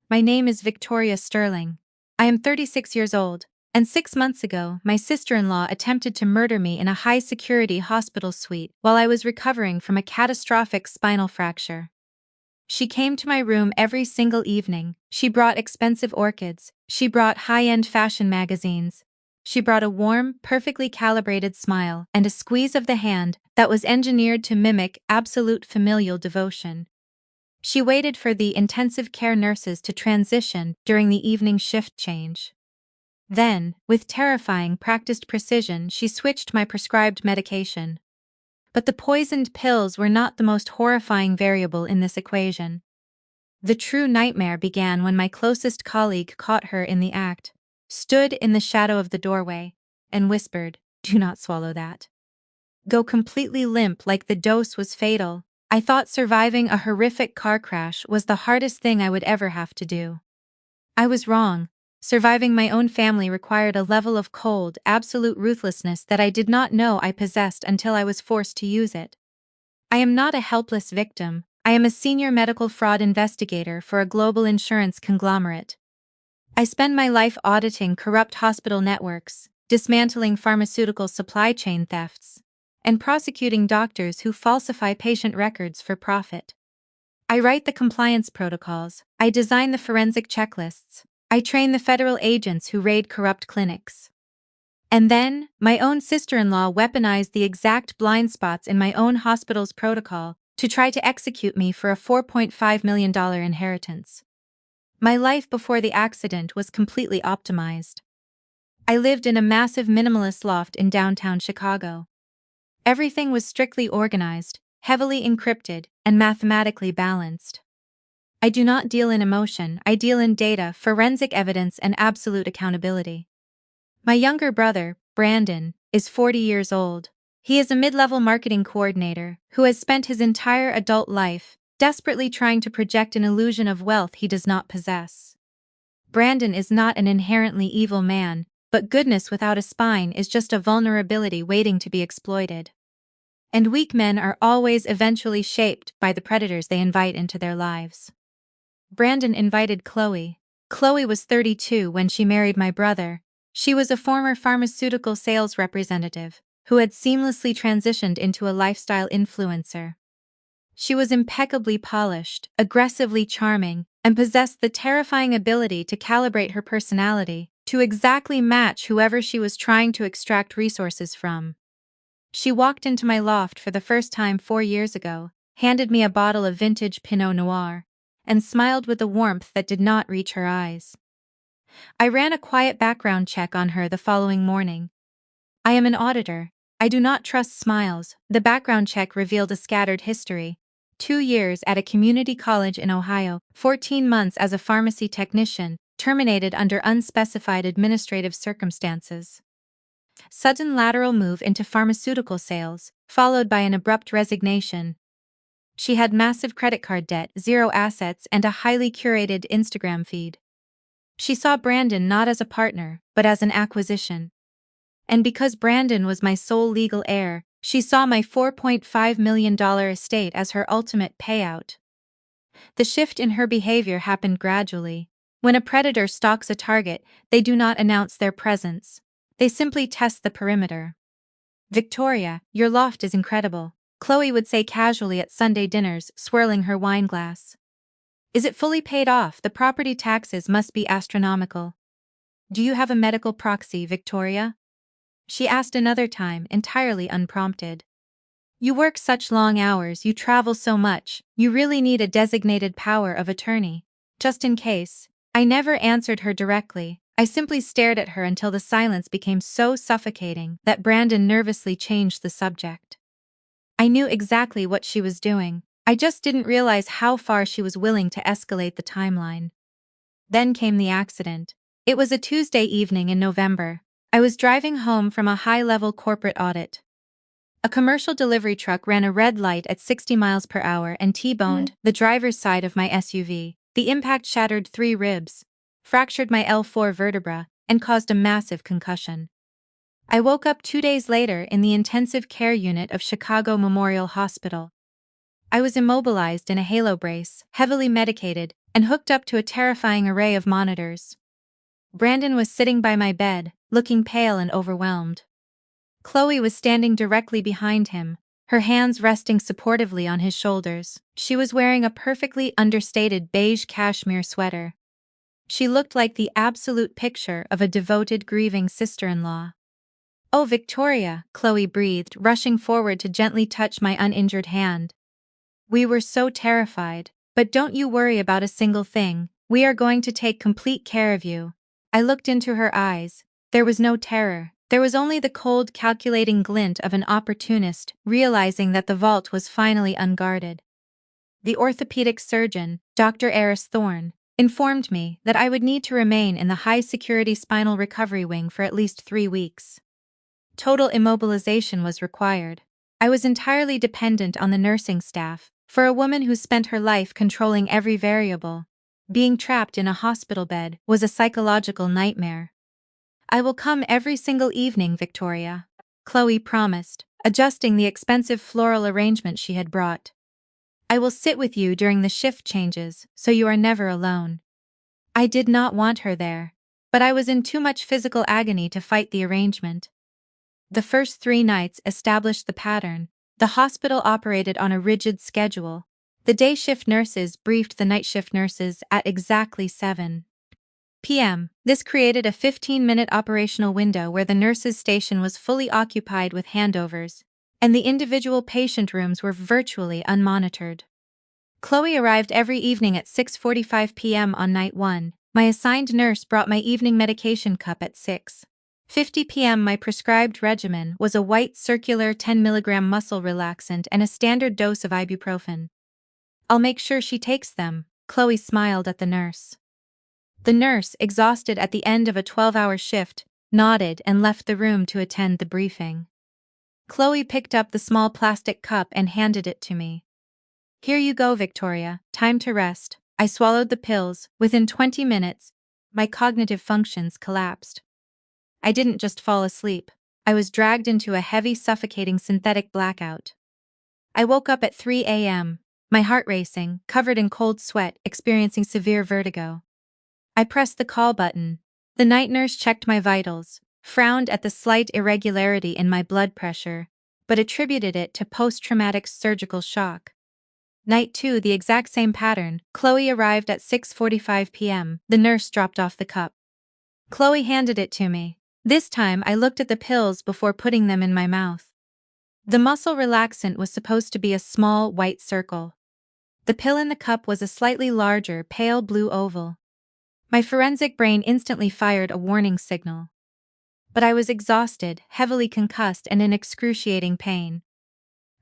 My name is Victoria Sterling. I am 36 years old, and 6 months ago, my sister-in-law attempted to murder me in a high-security hospital suite while I was recovering from a catastrophic spinal fracture. She came to my room every single evening. She brought expensive orchids. She brought high-end fashion magazines. She brought a warm, perfectly calibrated smile and a squeeze of the hand that was engineered to mimic absolute familial devotion. She waited for the intensive care nurses to transition during the evening shift change. Then, with terrifying practiced precision, she switched my prescribed medication. But the poisoned pills were not the most horrifying variable in this equation. The true nightmare began when my closest colleague caught her in the act, stood in the shadow of the doorway, and whispered, "Do not swallow that." Go completely limp like the dose was fatal. I thought surviving a horrific car crash was the hardest thing I would ever have to do. I was wrong. Surviving my own family required a level of cold, absolute ruthlessness that I did not know I possessed until I was forced to use it. I am not a helpless victim. I am a senior medical fraud investigator for a global insurance conglomerate. I spend my life auditing corrupt hospital networks, dismantling pharmaceutical supply chain thefts, and prosecuting doctors who falsify patient records for profit. I write the compliance protocols, I design the forensic checklists, I train the federal agents who raid corrupt clinics. And then, my own sister-in-law weaponized the exact blind spots in my own hospital's protocol to try to execute me for a $4.5 million inheritance. My life before the accident was completely optimized. I lived in a massive minimalist loft in downtown Chicago. Everything was strictly organized, heavily encrypted, and mathematically balanced. I do not deal in emotion, I deal in data, forensic evidence, and absolute accountability. My younger brother, Brandon, is 40 years old. He is a mid-level marketing coordinator who has spent his entire adult life desperately trying to project an illusion of wealth he does not possess. Brandon is not an inherently evil man, but goodness without a spine is just a vulnerability waiting to be exploited. And weak men are always eventually shaped by the predators they invite into their lives. Brandon invited Chloe. Chloe was 32 when she married my brother. She was a former pharmaceutical sales representative who had seamlessly transitioned into a lifestyle influencer. She was impeccably polished, aggressively charming, and possessed the terrifying ability to calibrate her personality to exactly match whoever she was trying to extract resources from. She walked into my loft for the first time 4 years ago, handed me a bottle of vintage Pinot Noir, and smiled with a warmth that did not reach her eyes. I ran a quiet background check on her the following morning. I am an auditor. I do not trust smiles. The background check revealed a scattered history. 2 years at a community college in Ohio, 14 months as a pharmacy technician, terminated under unspecified administrative circumstances. Sudden lateral move into pharmaceutical sales, followed by an abrupt resignation. She had massive credit card debt, 0 assets, and a highly curated Instagram feed. She saw Brandon not as a partner, but as an acquisition. And because Brandon was my sole legal heir, she saw my $4.5 million estate as her ultimate payout. The shift in her behavior happened gradually. When a predator stalks a target, they do not announce their presence. They simply test the perimeter. "Victoria, your loft is incredible," Chloe would say casually at Sunday dinners, swirling her wine glass. "Is it fully paid off? The property taxes must be astronomical." "Do you have a medical proxy, Victoria?" she asked another time, entirely unprompted. "You work such long hours, you travel so much, you really need a designated power of attorney. Just in case." I never answered her directly. I simply stared at her until the silence became so suffocating that Brandon nervously changed the subject. I knew exactly what she was doing. I just didn't realize how far she was willing to escalate the timeline. Then came the accident. It was a Tuesday evening in November. I was driving home from a high-level corporate audit. A commercial delivery truck ran a red light at 60 miles per hour and T-boned the driver's side of my SUV. The impact shattered 3 ribs, fractured my L4 vertebra, and caused a massive concussion. I woke up 2 days later in the intensive care unit of Chicago Memorial Hospital. I was immobilized in a halo brace, heavily medicated, and hooked up to a terrifying array of monitors. Brandon was sitting by my bed, looking pale and overwhelmed. Chloe was standing directly behind him, her hands resting supportively on his shoulders. She was wearing a perfectly understated beige cashmere sweater. She looked like the absolute picture of a devoted, grieving sister-in-law. "Oh, Victoria," Chloe breathed, rushing forward to gently touch my uninjured hand. "We were so terrified, but don't you worry about a single thing. We are going to take complete care of you." I looked into her eyes. There was no terror. There was only the cold, calculating glint of an opportunist realizing that the vault was finally unguarded. The orthopedic surgeon, Dr. Eris Thorne, informed me that I would need to remain in the high-security spinal recovery wing for at least 3 weeks. Total immobilization was required. I was entirely dependent on the nursing staff. For a woman who spent her life controlling every variable, being trapped in a hospital bed was a psychological nightmare. "I will come every single evening, Victoria," Chloe promised, adjusting the expensive floral arrangement she had brought. "I will sit with you during the shift changes, so you are never alone." I did not want her there, but I was in too much physical agony to fight the arrangement. The first 3 nights established the pattern. The hospital operated on a rigid schedule. The day shift nurses briefed the night shift nurses at exactly 7 p.m. This created a 15-minute operational window where the nurses' station was fully occupied with handovers, and the individual patient rooms were virtually unmonitored. Chloe arrived every evening at 6:45 p.m. on night 1. My assigned nurse brought my evening medication cup at 6:50 p.m. My prescribed regimen was a white circular 10 mg muscle relaxant and a standard dose of ibuprofen. "I'll make sure she takes them," Chloe smiled at the nurse. The nurse, exhausted at the end of a 12-hour shift, nodded and left the room to attend the briefing. Chloe picked up the small plastic cup and handed it to me. "Here you go, Victoria, time to rest." I swallowed the pills. Within 20 minutes, my cognitive functions collapsed. I didn't just fall asleep. I was dragged into a heavy, suffocating synthetic blackout. I woke up at 3 a.m., my heart racing, covered in cold sweat, experiencing severe vertigo. I pressed the call button. The night nurse checked my vitals, frowned at the slight irregularity in my blood pressure, but attributed it to post-traumatic surgical shock. Night 2, the exact same pattern. Chloe arrived at 6:45 p.m. The nurse dropped off the cup. Chloe handed it to me. This time I looked at the pills before putting them in my mouth. The muscle relaxant was supposed to be a small, white circle. The pill in the cup was a slightly larger, pale blue oval. My forensic brain instantly fired a warning signal. But I was exhausted, heavily concussed, and in excruciating pain.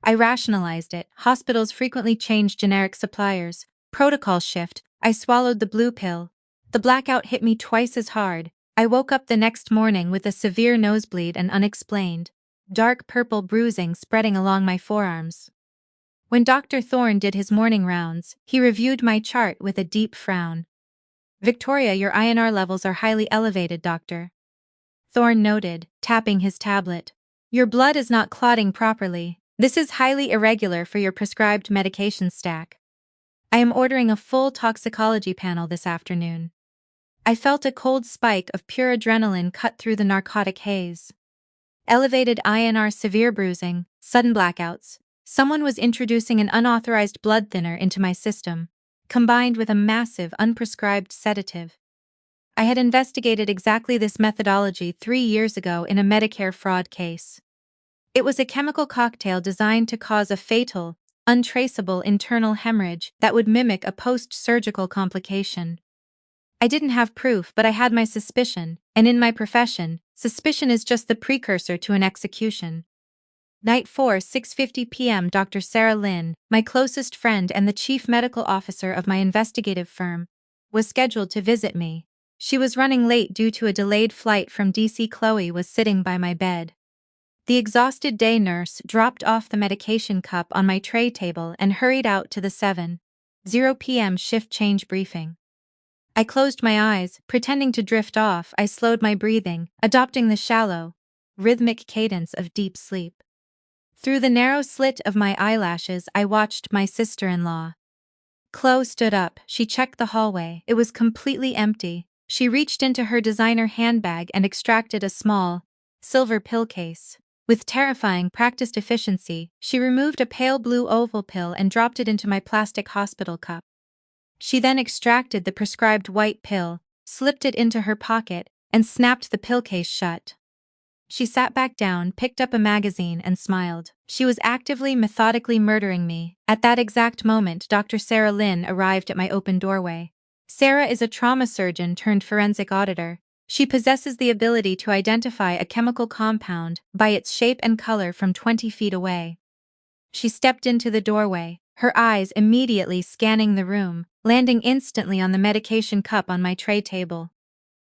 I rationalized it. Hospitals frequently change generic suppliers. Protocol shift. I swallowed the blue pill. The blackout hit me twice as hard. I woke up the next morning with a severe nosebleed and unexplained, dark purple bruising spreading along my forearms. When Dr. Thorne did his morning rounds, he reviewed my chart with a deep frown. "Victoria, your INR levels are highly elevated, doctor," Thorne noted, tapping his tablet. "Your blood is not clotting properly. This is highly irregular for your prescribed medication stack. I am ordering a full toxicology panel this afternoon." I felt a cold spike of pure adrenaline cut through the narcotic haze. Elevated INR, severe bruising, sudden blackouts. Someone was introducing an unauthorized blood thinner into my system, combined with a massive unprescribed sedative. I had investigated exactly this methodology 3 years ago in a Medicare fraud case. It was a chemical cocktail designed to cause a fatal, untraceable internal hemorrhage that would mimic a post-surgical complication. I didn't have proof, but I had my suspicion, and in my profession, suspicion is just the precursor to an execution. Night 4, 6:50 p.m. Dr. Sarah Lynn, my closest friend and the chief medical officer of my investigative firm, was scheduled to visit me. She was running late due to a delayed flight from DC. Chloe was sitting by my bed. The exhausted day nurse dropped off the medication cup on my tray table and hurried out to the 7:00 p.m. shift change briefing. I closed my eyes, pretending to drift off. I slowed my breathing, adopting the shallow, rhythmic cadence of deep sleep. Through the narrow slit of my eyelashes, I watched my sister-in-law. Chloe stood up. She checked the hallway. It was completely empty. She reached into her designer handbag and extracted a small, silver pill case. With terrifying, practiced efficiency, she removed a pale blue oval pill and dropped it into my plastic hospital cup. She then extracted the prescribed white pill, slipped it into her pocket, and snapped the pill case shut. She sat back down, picked up a magazine, and smiled. She was actively, methodically murdering me. At that exact moment, Dr. Sarah Lynn arrived at my open doorway. Sarah is a trauma surgeon turned forensic auditor. She possesses the ability to identify a chemical compound by its shape and color from 20 feet away. She stepped into the doorway, her eyes immediately scanning the room, landing instantly on the medication cup on my tray table.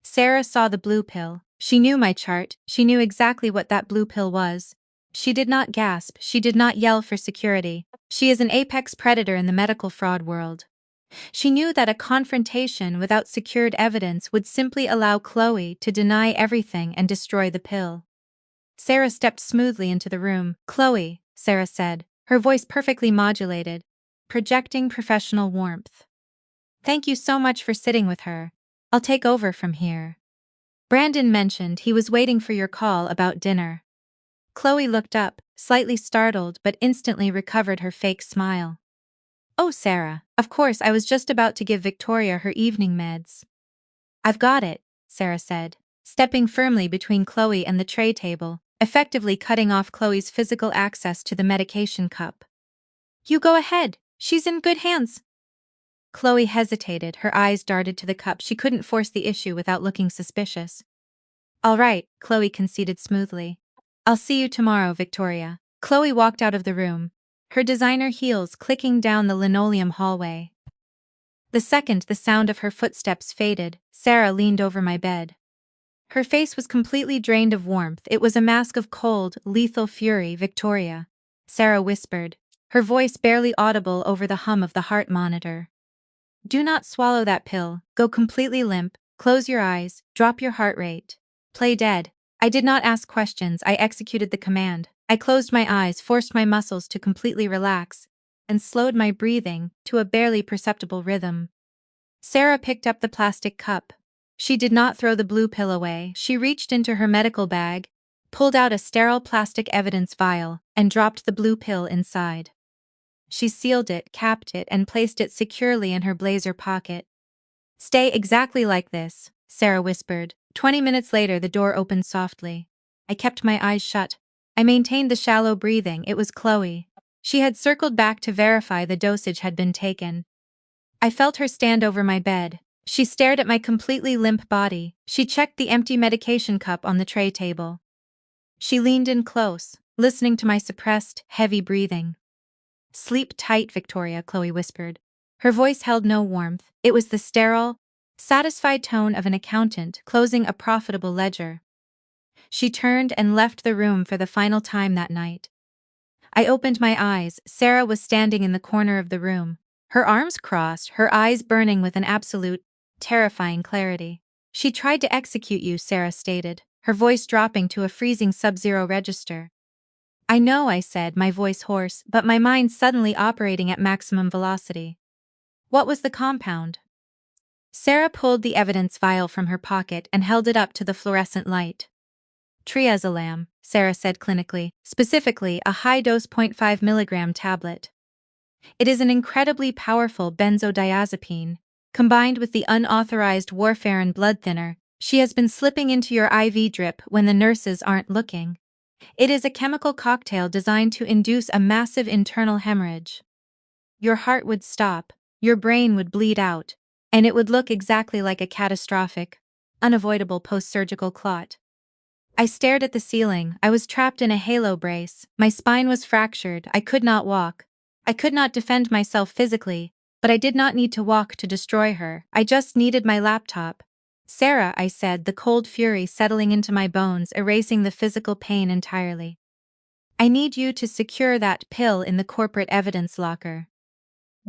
Sarah saw the blue pill. She knew my chart. She knew exactly what that blue pill was. She did not gasp. She did not yell for security. She is an apex predator in the medical fraud world. She knew that a confrontation without secured evidence would simply allow Chloe to deny everything and destroy the pill. Sarah stepped smoothly into the room. "Chloe," Sarah said, her voice perfectly modulated, projecting professional warmth. "Thank you so much for sitting with her. I'll take over from here. Brandon mentioned he was waiting for your call about dinner." Chloe looked up, slightly startled but instantly recovered her fake smile. "Oh, Sarah, of course I was just about to give Victoria her evening meds." "I've got it," Sarah said, stepping firmly between Chloe and the tray table, effectively cutting off Chloe's physical access to the medication cup. "You go ahead, she's in good hands." Chloe hesitated, her eyes darted to the cup. She couldn't force the issue without looking suspicious. "All right," Chloe conceded smoothly. "I'll see you tomorrow, Victoria." Chloe walked out of the room, her designer heels clicking down the linoleum hallway. The second the sound of her footsteps faded, Sarah leaned over my bed. Her face was completely drained of warmth. It was a mask of cold, lethal fury. "Victoria," Sarah whispered, her voice barely audible over the hum of the heart monitor. "Do not swallow that pill. Go completely limp, close your eyes, drop your heart rate. Play dead." I did not ask questions, I executed the command. I closed my eyes, forced my muscles to completely relax, and slowed my breathing to a barely perceptible rhythm. Sarah picked up the plastic cup. She did not throw the blue pill away. She reached into her medical bag, pulled out a sterile plastic evidence vial, and dropped the blue pill inside. She sealed it, capped it, and placed it securely in her blazer pocket. "Stay exactly like this," Sarah whispered. 20 minutes later, the door opened softly. I kept my eyes shut. I maintained the shallow breathing. It was Chloe. She had circled back to verify the dosage had been taken. I felt her stand over my bed. She stared at my completely limp body. She checked the empty medication cup on the tray table. She leaned in close, listening to my suppressed, heavy breathing. "Sleep tight, Victoria," Chloe whispered. Her voice held no warmth. It was the sterile, satisfied tone of an accountant closing a profitable ledger. She turned and left the room for the final time that night. I opened my eyes. Sarah was standing in the corner of the room, her arms crossed, her eyes burning with an absolute, terrifying clarity. "She tried to execute you," Sarah stated, her voice dropping to a freezing sub-zero register. "I know," I said, my voice hoarse, but my mind suddenly operating at maximum velocity. "What was the compound?" Sarah pulled the evidence vial from her pocket and held it up to the fluorescent light. "Triazolam," Sarah said clinically, specifically a high-dose 0.5 mg tablet. "It is an incredibly powerful benzodiazepine. Combined with the unauthorized warfarin blood thinner, she has been slipping into your IV drip when the nurses aren't looking. It is a chemical cocktail designed to induce a massive internal hemorrhage. Your heart would stop, your brain would bleed out, and it would look exactly like a catastrophic, unavoidable post-surgical clot." I stared at the ceiling. I was trapped in a halo brace. My spine was fractured. I could not walk. I could not defend myself physically, but I did not need to walk to destroy her. I just needed my laptop. "Sarah," I said, the cold fury settling into my bones, erasing the physical pain entirely. "I need you to secure that pill in the corporate evidence locker.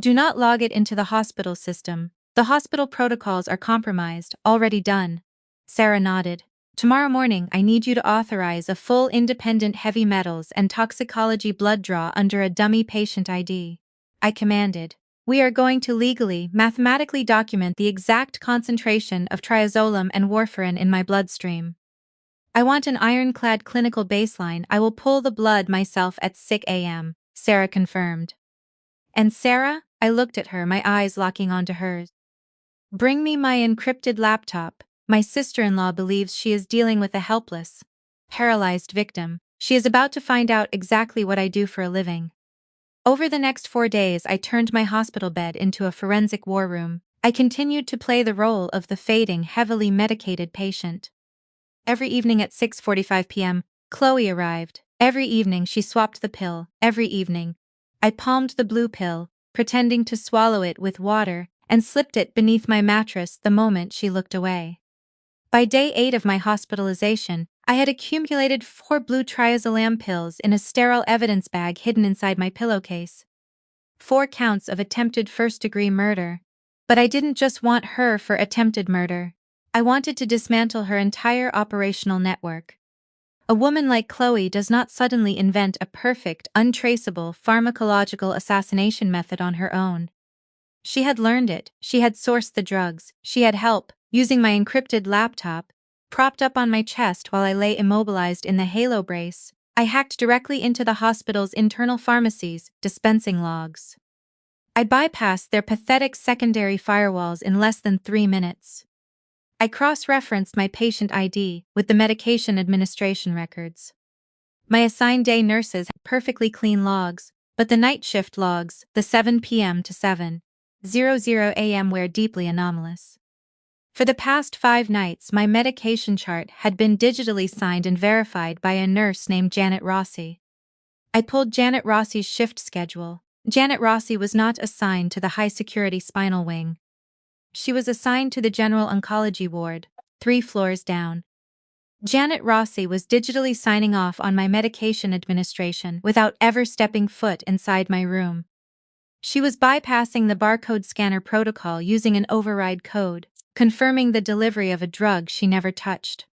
Do not log it into the hospital system. The hospital protocols are compromised." "Already done." Sarah nodded. "Tomorrow morning I need you to authorize a full independent heavy metals and toxicology blood draw under a dummy patient ID." I commanded. We are going to legally, mathematically document the exact concentration of triazolam and warfarin in my bloodstream. I want an ironclad clinical baseline. I will pull the blood myself at 6 a.m., Sarah confirmed. And Sarah? I looked at her, my eyes locking onto hers. Bring me my encrypted laptop. My sister-in-law believes she is dealing with a helpless, paralyzed victim. She is about to find out exactly what I do for a living. Over the next 4 days, I turned my hospital bed into a forensic war room. I continued to play the role of the fading, heavily medicated patient. Every evening at 6:45 p.m., Chloe arrived. Every evening she swapped the pill. Every evening, I palmed the blue pill, pretending to swallow it with water, and slipped it beneath my mattress the moment she looked away. By day 8 of my hospitalization, I had accumulated 4 blue triazolam pills in a sterile evidence bag hidden inside my pillowcase. 4 counts of attempted first-degree murder. But I didn't just want her for attempted murder. I wanted to dismantle her entire operational network. A woman like Chloe does not suddenly invent a perfect, untraceable pharmacological assassination method on her own. She had learned it, she had sourced the drugs, she had help, using my encrypted laptop, propped up on my chest while I lay immobilized in the halo brace. I hacked directly into the hospital's internal pharmacies, dispensing logs. I bypassed their pathetic secondary firewalls in less than 3 minutes. I cross-referenced my patient ID with the medication administration records. My assigned day nurses had perfectly clean logs, but the night shift logs, the 7 p.m. to 7:00 a.m. were deeply anomalous. For the past 5 nights, my medication chart had been digitally signed and verified by a nurse named Janet Rossi. I pulled Janet Rossi's shift schedule. Janet Rossi was not assigned to the high-security spinal wing. She was assigned to the general oncology ward, 3 floors down. Janet Rossi was digitally signing off on my medication administration without ever stepping foot inside my room. She was bypassing the barcode scanner protocol using an override code, confirming the delivery of a drug she never touched.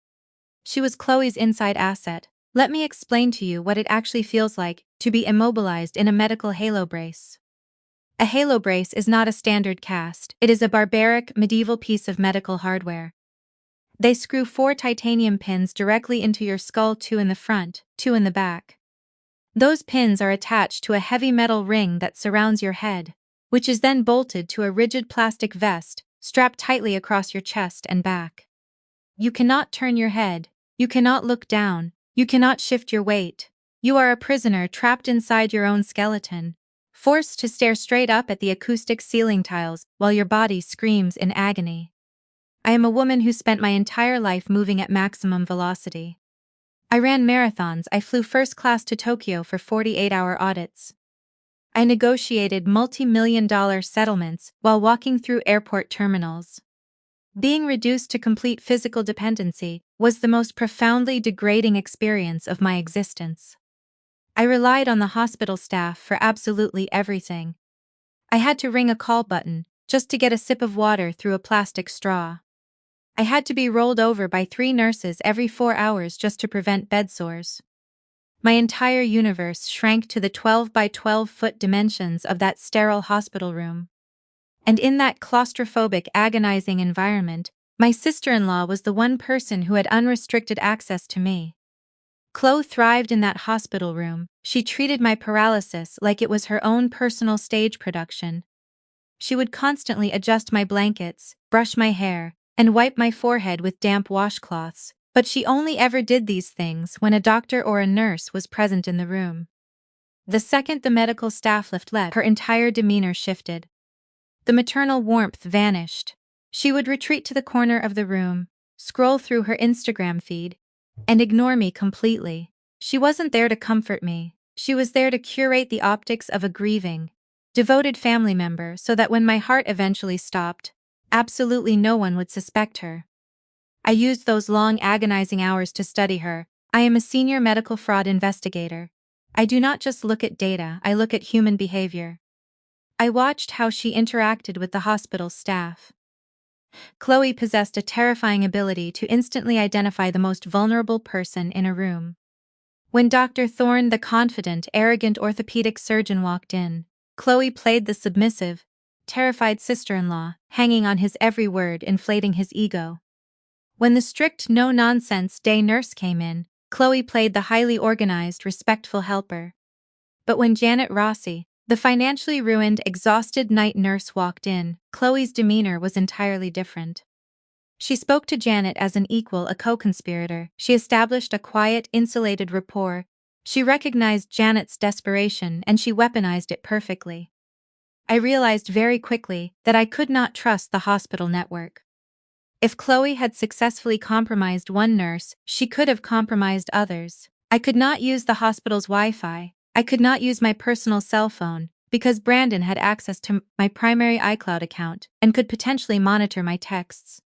She was Chloe's inside asset. Let me explain to you what it actually feels like to be immobilized in a medical halo brace. A halo brace is not a standard cast, it is a barbaric, medieval piece of medical hardware. They screw 4 titanium pins directly into your skull, 2 in the front, 2 in the back. Those pins are attached to a heavy metal ring that surrounds your head, which is then bolted to a rigid plastic vest, strapped tightly across your chest and back. You cannot turn your head, you cannot look down, you cannot shift your weight. You are a prisoner trapped inside your own skeleton, forced to stare straight up at the acoustic ceiling tiles while your body screams in agony. I am a woman who spent my entire life moving at maximum velocity. I ran marathons, I flew first class to Tokyo for 48-hour audits. I negotiated multi-million-dollar settlements while walking through airport terminals. Being reduced to complete physical dependency was the most profoundly degrading experience of my existence. I relied on the hospital staff for absolutely everything. I had to ring a call button just to get a sip of water through a plastic straw. I had to be rolled over by 3 nurses every 4 hours just to prevent bed sores. My entire universe shrank to the 12 by 12-foot dimensions of that sterile hospital room. And in that claustrophobic, agonizing environment, my sister-in-law was the one person who had unrestricted access to me. Chloe thrived in that hospital room. She treated my paralysis like it was her own personal stage production. She would constantly adjust my blankets, brush my hair, and wipe my forehead with damp washcloths, but she only ever did these things when a doctor or a nurse was present in the room. The second the medical staff left, her entire demeanor shifted. The maternal warmth vanished. She would retreat to the corner of the room, scroll through her Instagram feed, and ignore me completely. She wasn't there to comfort me. She was there to curate the optics of a grieving, devoted family member so that when my heart eventually stopped, absolutely no one would suspect her. I used those long, agonizing hours to study her. I am a senior medical fraud investigator. I do not just look at data, I look at human behavior. I watched how she interacted with the hospital staff. Chloe possessed a terrifying ability to instantly identify the most vulnerable person in a room. When Dr. Thorne, the confident, arrogant orthopedic surgeon, walked in, Chloe played the submissive, terrified sister-in-law, hanging on his every word, inflating his ego. When the strict no-nonsense day nurse came in, Chloe played the highly organized, respectful helper. But when Janet Rossi, the financially ruined, exhausted night nurse walked in, Chloe's demeanor was entirely different. She spoke to Janet as an equal, a co-conspirator. She established a quiet, insulated rapport. She recognized Janet's desperation and she weaponized it perfectly. I realized very quickly that I could not trust the hospital network. If Chloe had successfully compromised one nurse, she could have compromised others. I could not use the hospital's Wi-Fi. I could not use my personal cell phone, because Brandon had access to my primary iCloud account and could potentially monitor my texts.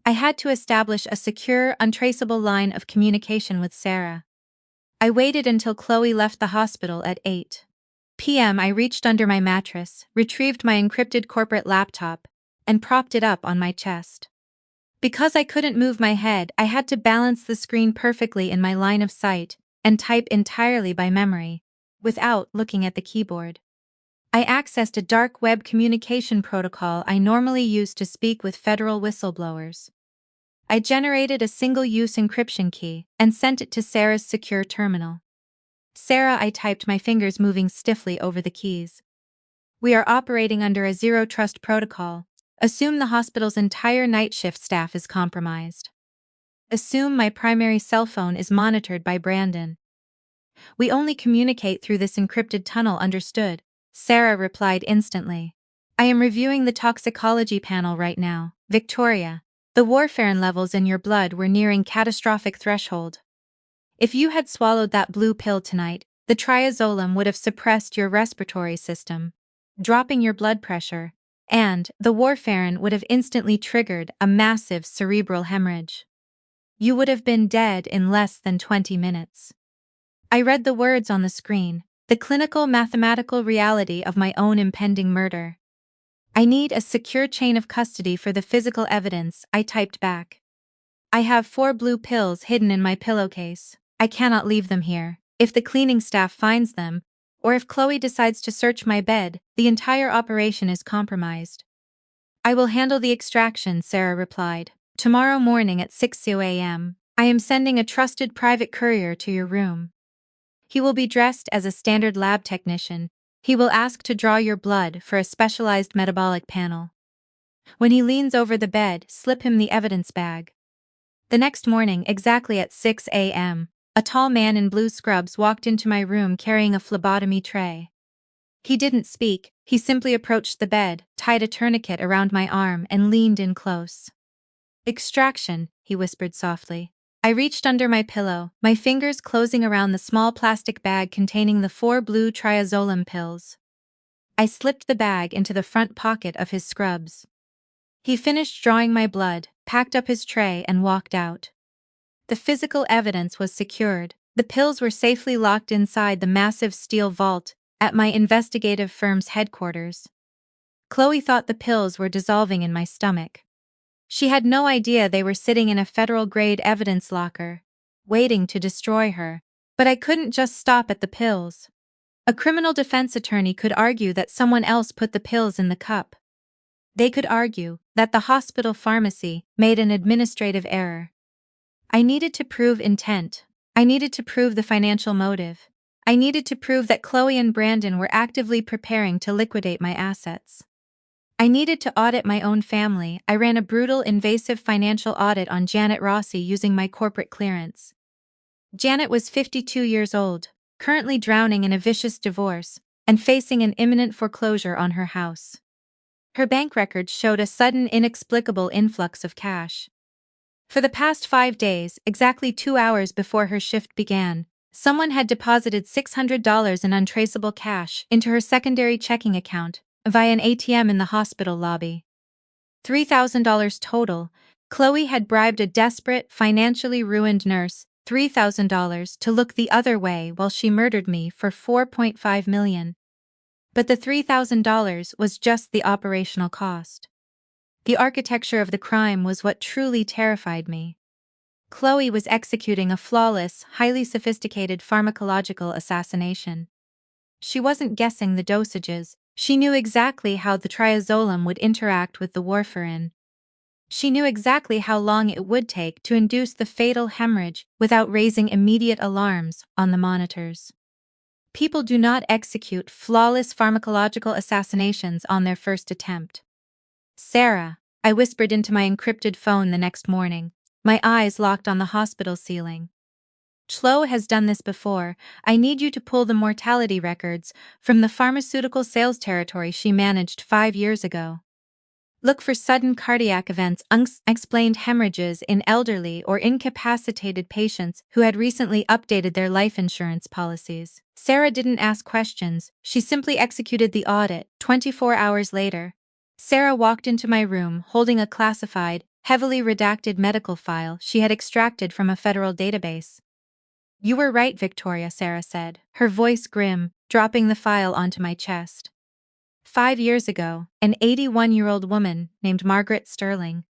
I had to establish a secure, untraceable line of communication with Sarah. I waited until Chloe left the hospital at 8 p.m. I reached under my mattress, retrieved my encrypted corporate laptop, and propped it up on my chest. Because I couldn't move my head, I had to balance the screen perfectly in my line of sight and type entirely by memory, without looking at the keyboard. I accessed a dark web communication protocol I normally use to speak with federal whistleblowers. I generated a single-use encryption key and sent it to Sarah's secure terminal. Sarah, I typed, my fingers moving stiffly over the keys. We are operating under a zero-trust protocol. Assume the hospital's entire night shift staff is compromised. Assume my primary cell phone is monitored by Brandon. We only communicate through this encrypted tunnel, understood? Sarah replied instantly. I am reviewing the toxicology panel right now, Victoria. The warfarin levels in your blood were nearing catastrophic threshold. If you had swallowed that blue pill tonight, the triazolam would have suppressed your respiratory system, dropping your blood pressure, and the warfarin would have instantly triggered a massive cerebral hemorrhage. You would have been dead in less than 20 minutes. I read the words on the screen, the clinical mathematical reality of my own impending murder. I need a secure chain of custody for the physical evidence, I typed back. I have 4 blue pills hidden in my pillowcase. I cannot leave them here. If the cleaning staff finds them, or if Chloe decides to search my bed, the entire operation is compromised. I will handle the extraction, Sarah replied. Tomorrow morning at 6 a.m., I am sending a trusted private courier to your room. He will be dressed as a standard lab technician. He will ask to draw your blood for a specialized metabolic panel. When he leans over the bed, slip him the evidence bag. The next morning, exactly at 6 a.m., a tall man in blue scrubs walked into my room carrying a phlebotomy tray. He didn't speak, he simply approached the bed, tied a tourniquet around my arm and leaned in close. Extraction, he whispered softly. I reached under my pillow, my fingers closing around the small plastic bag containing the 4 blue triazolam pills. I slipped the bag into the front pocket of his scrubs. He finished drawing my blood, packed up his tray and walked out. The physical evidence was secured. The pills were safely locked inside the massive steel vault at my investigative firm's headquarters. Chloe thought the pills were dissolving in my stomach. She had no idea they were sitting in a federal-grade evidence locker, waiting to destroy her. But I couldn't just stop at the pills. A criminal defense attorney could argue that someone else put the pills in the cup. They could argue that the hospital pharmacy made an administrative error. I needed to prove intent. I needed to prove the financial motive. I needed to prove that Chloe and Brandon were actively preparing to liquidate my assets. I needed to audit my own family. I ran a brutal, invasive financial audit on Janet Rossi using my corporate clearance. Janet was 52 years old, currently drowning in a vicious divorce, and facing an imminent foreclosure on her house. Her bank records showed a sudden, inexplicable influx of cash. For the past 5 days, exactly 2 hours before her shift began, someone had deposited $600 in untraceable cash into her secondary checking account via an ATM in the hospital lobby. $3,000 total. Chloe had bribed a desperate, financially ruined nurse, $3,000 to look the other way while she murdered me for $4.5 million. But the $3,000 was just the operational cost. The architecture of the crime was what truly terrified me. Chloe was executing a flawless, highly sophisticated pharmacological assassination. She wasn't guessing the dosages, She knew exactly how the triazolam would interact with the warfarin. She knew exactly how long it would take to induce the fatal hemorrhage without raising immediate alarms on the monitors. People do not execute flawless pharmacological assassinations on their first attempt. Sarah, I whispered into my encrypted phone the next morning, my eyes locked on the hospital ceiling. Chloe has done this before. I need you to pull the mortality records from the pharmaceutical sales territory she managed 5 years ago. Look for sudden cardiac events, unexplained hemorrhages in elderly or incapacitated patients who had recently updated their life insurance policies. Sarah didn't ask questions, she simply executed the audit. 24 hours later, Sarah walked into my room holding a classified, heavily redacted medical file she had extracted from a federal database. "You were right, Victoria," Sarah said, her voice grim, dropping the file onto my chest. 5 years ago, an 81-year-old woman named Margaret Sterling.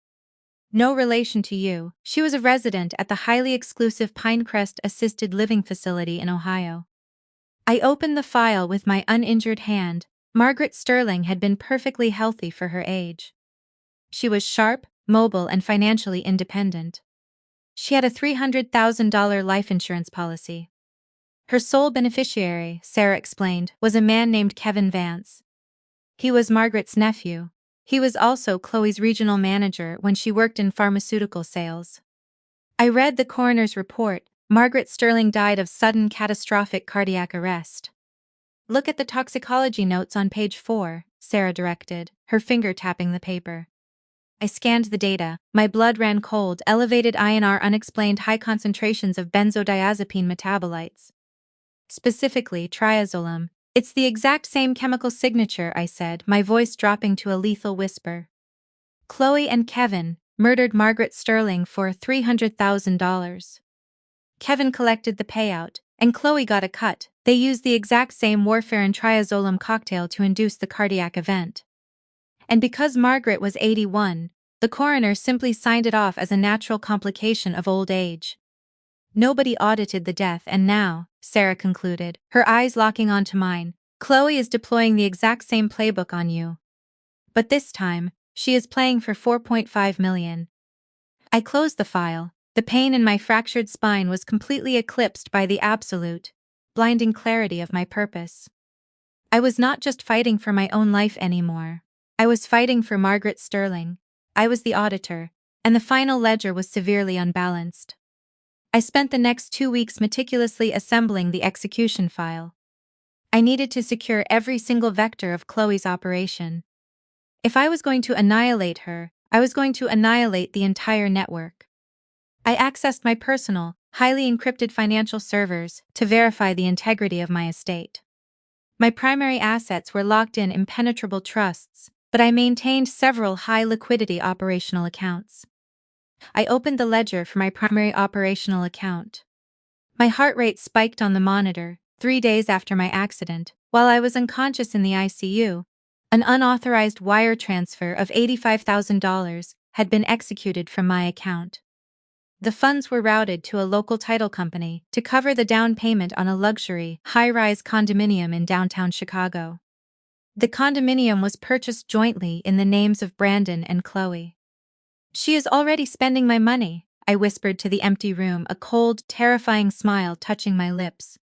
No relation to you, she was a resident at the highly exclusive Pinecrest Assisted Living Facility in Ohio. I opened the file with my uninjured hand. Margaret Sterling had been perfectly healthy for her age. She was sharp, mobile, and financially independent. She had a $300,000 life insurance policy. Her sole beneficiary, Sarah explained, was a man named Kevin Vance. He was Margaret's nephew. He was also Chloe's regional manager when she worked in pharmaceutical sales. I read the coroner's report. Margaret Sterling died of sudden catastrophic cardiac arrest. Look at the toxicology notes on page 4, Sarah directed, her finger tapping the paper. I scanned the data. My blood ran cold, elevated INR, unexplained high concentrations of benzodiazepine metabolites. Specifically, triazolam. "It's the exact same chemical signature," I said, my voice dropping to a lethal whisper. Chloe and Kevin murdered Margaret Sterling for $300,000. Kevin collected the payout, and Chloe got a cut. They used the exact same warfarin triazolam cocktail to induce the cardiac event. And because Margaret was 81, the coroner simply signed it off as a natural complication of old age. Nobody audited the death, and now, Sarah concluded, her eyes locking onto mine, Chloe is deploying the exact same playbook on you. But this time, she is playing for $4.5 million. I closed the file. The pain in my fractured spine was completely eclipsed by the absolute, blinding clarity of my purpose. I was not just fighting for my own life anymore. I was fighting for Margaret Sterling. I was the auditor, and the final ledger was severely unbalanced. I spent the next 2 weeks meticulously assembling the execution file. I needed to secure every single vector of Chloe's operation. If I was going to annihilate her, I was going to annihilate the entire network. I accessed my personal, highly encrypted financial servers to verify the integrity of my estate. My primary assets were locked in impenetrable trusts, but I maintained several high-liquidity operational accounts. I opened the ledger for my primary operational account. My heart rate spiked on the monitor. 3 days after my accident, while I was unconscious in the ICU, an unauthorized wire transfer of $85,000 had been executed from my account. The funds were routed to a local title company to cover the down payment on a luxury, high-rise condominium in downtown Chicago. The condominium was purchased jointly in the names of Brandon and Chloe. "She is already spending my money," I whispered to the empty room, a cold, terrifying smile touching my lips.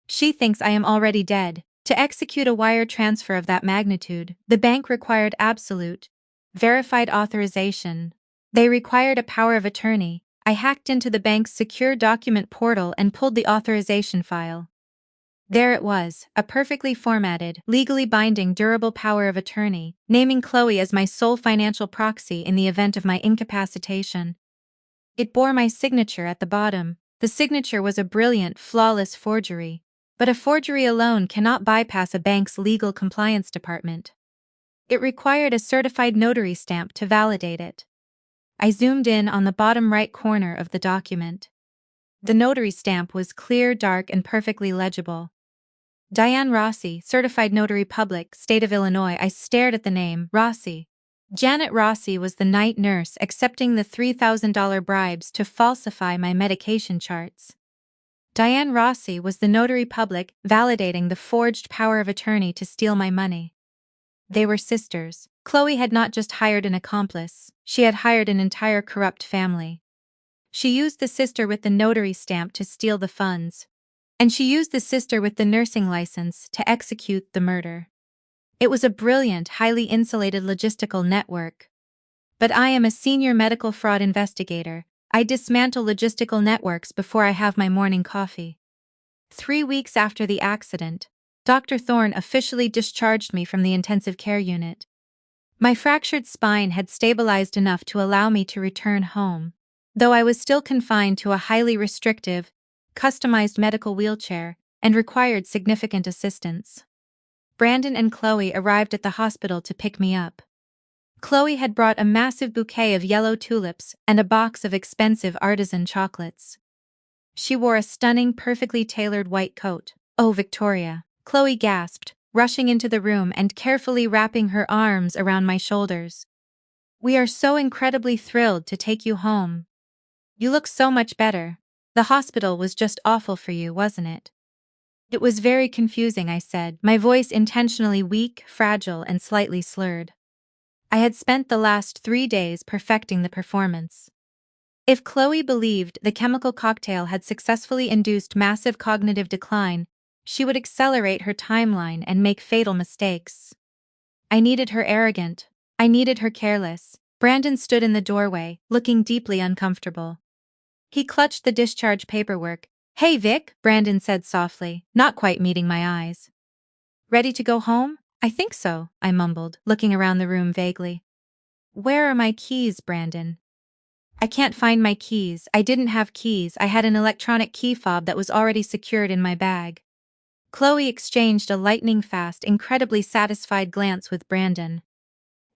"She thinks I am already dead." To execute a wire transfer of that magnitude, the bank required absolute, verified authorization. They required a power of attorney. I hacked into the bank's secure document portal and pulled the authorization file. There it was, a perfectly formatted, legally binding durable power of attorney, naming Chloe as my sole financial proxy in the event of my incapacitation. It bore my signature at the bottom. The signature was a brilliant, flawless forgery. But a forgery alone cannot bypass a bank's legal compliance department. It required a certified notary stamp to validate it. I zoomed in on the bottom right corner of the document. The notary stamp was clear, dark, and perfectly legible. Diane Rossi, Certified Notary Public, State of Illinois. I stared at the name, Rossi. Janet Rossi was the night nurse accepting the $3,000 bribes to falsify my medication charts. Diane Rossi was the notary public validating the forged power of attorney to steal my money. They were sisters. Chloe had not just hired an accomplice, she had hired an entire corrupt family. She used the sister with the notary stamp to steal the funds. And she used the sister with the nursing license to execute the murder. It was a brilliant, highly insulated logistical network. But I am a senior medical fraud investigator. I dismantle logistical networks before I have my morning coffee. 3 weeks after the accident, Dr. Thorne officially discharged me from the intensive care unit. My fractured spine had stabilized enough to allow me to return home, though I was still confined to a highly restrictive, customized medical wheelchair and required significant assistance. Brandon and Chloe arrived at the hospital to pick me up. Chloe had brought a massive bouquet of yellow tulips and a box of expensive artisan chocolates. She wore a stunning, perfectly tailored white coat. "Oh, Victoria," Chloe gasped, rushing into the room and carefully wrapping her arms around my shoulders. "We are so incredibly thrilled to take you home. You look so much better. The hospital was just awful for you, wasn't it?" "It was very confusing," I said, my voice intentionally weak, fragile, and slightly slurred. I had spent the last 3 days perfecting the performance. If Chloe believed the chemical cocktail had successfully induced massive cognitive decline, she would accelerate her timeline and make fatal mistakes. I needed her arrogant. I needed her careless. Brandon stood in the doorway, looking deeply uncomfortable. He clutched the discharge paperwork. "Hey, Vic," Brandon said softly, not quite meeting my eyes. "Ready to go home?" "I think so," I mumbled, looking around the room vaguely. "Where are my keys, Brandon?" "I can't find my keys." I didn't have keys, I had an electronic key fob that was already secured in my bag. Chloe exchanged a lightning-fast, incredibly satisfied glance with Brandon.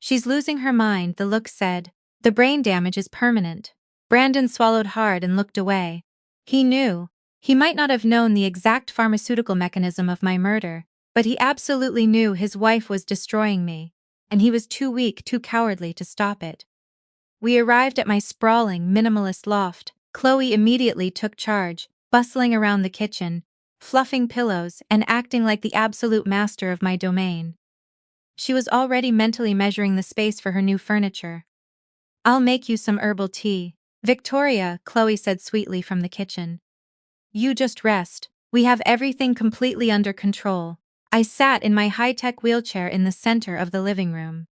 "She's losing her mind," the look said. "The brain damage is permanent." Brandon swallowed hard and looked away. He knew. He might not have known the exact pharmaceutical mechanism of my murder, but he absolutely knew his wife was destroying me, and he was too weak, too cowardly to stop it. We arrived at my sprawling, minimalist loft. Chloe immediately took charge, bustling around the kitchen, fluffing pillows, and acting like the absolute master of my domain. She was already mentally measuring the space for her new furniture. "I'll make you some herbal tea." "Victoria," Chloe said sweetly from the kitchen. "You just rest. We have everything completely under control." I sat in my high-tech wheelchair in the center of the living room.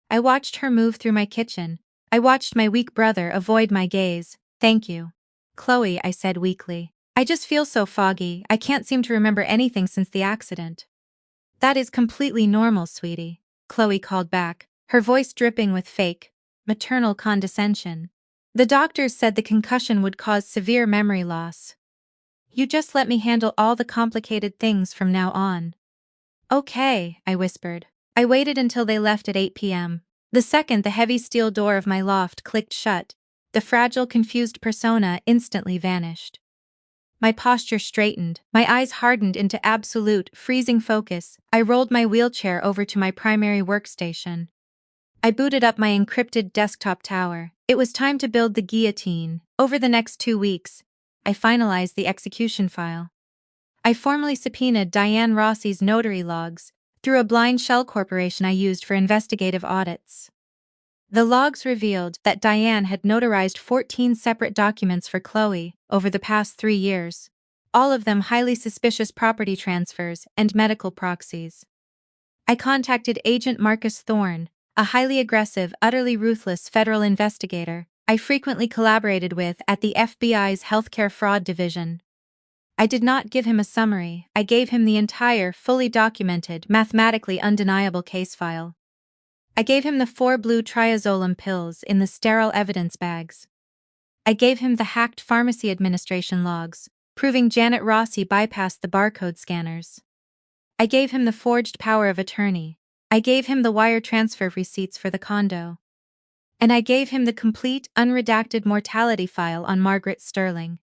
I watched her move through my kitchen. I watched my weak brother avoid my gaze. "Thank you." "Chloe," I said weakly. "I just feel so foggy, I can't seem to remember anything since the accident." "That is completely normal, sweetie," Chloe called back, her voice dripping with fake, maternal condescension. "The doctors said the concussion would cause severe memory loss. You just let me handle all the complicated things from now on." "Okay," I whispered. I waited until they left at 8 p.m. The second the heavy steel door of my loft clicked shut, the fragile, confused persona instantly vanished. My posture straightened, my eyes hardened into absolute, freezing focus. I rolled my wheelchair over to my primary workstation. I booted up my encrypted desktop tower. It was time to build the guillotine. Over the next 2 weeks, I finalized the execution file. I formally subpoenaed Diane Rossi's notary logs through a blind shell corporation I used for investigative audits. The logs revealed that Diane had notarized 14 separate documents for Chloe over the past 3 years, all of them highly suspicious property transfers and medical proxies. I contacted Agent Marcus Thorne, a highly aggressive, utterly ruthless federal investigator I frequently collaborated with at the FBI's Healthcare Fraud Division. I did not give him a summary, I gave him the entire, fully documented, mathematically undeniable case file. I gave him the 4 blue triazolam pills in the sterile evidence bags. I gave him the hacked pharmacy administration logs, proving Janet Rossi bypassed the barcode scanners. I gave him the forged power of attorney. I gave him the wire transfer receipts for the condo. And I gave him the complete, unredacted mortality file on Margaret Sterling.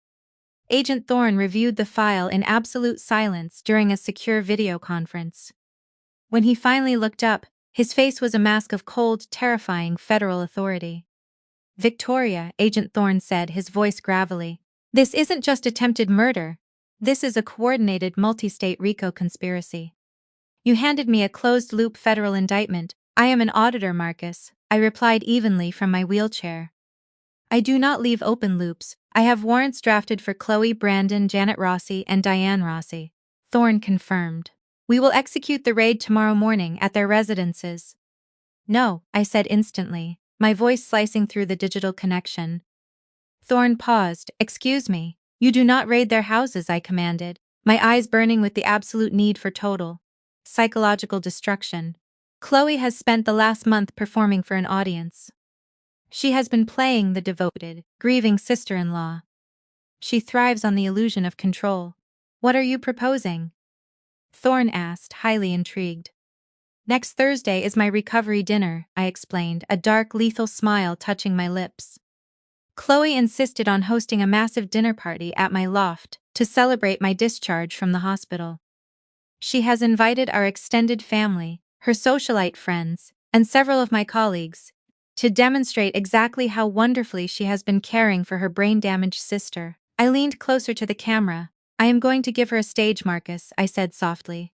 Agent Thorne reviewed the file in absolute silence during a secure video conference. When he finally looked up, his face was a mask of cold, terrifying federal authority. "Victoria," Agent Thorne said, his voice gravelly, "this isn't just attempted murder. This is a coordinated multi-state RICO conspiracy. You handed me a closed-loop federal indictment. I am an auditor, Marcus, I replied evenly from my wheelchair. I do not leave open loops. I have warrants drafted for Chloe, Brandon, Janet Rossi, and Diane Rossi. Thorne confirmed. We will execute the raid tomorrow morning at their residences. No, I said instantly, my voice slicing through the digital connection. Thorne paused. Excuse me. You do not raid their houses, I commanded, my eyes burning with the absolute need for total psychological destruction. Chloe has spent the last month performing for an audience. She has been playing the devoted, grieving sister-in-law. She thrives on the illusion of control. What are you proposing? Thorne asked, highly intrigued. Next Thursday is my recovery dinner, I explained, a dark, lethal smile touching my lips. Chloe insisted on hosting a massive dinner party at my loft to celebrate my discharge from the hospital. She has invited our extended family, her socialite friends, and several of my colleagues, to demonstrate exactly how wonderfully she has been caring for her brain-damaged sister. I leaned closer to the camera. I am going to give her a stage, Marcus, I said softly.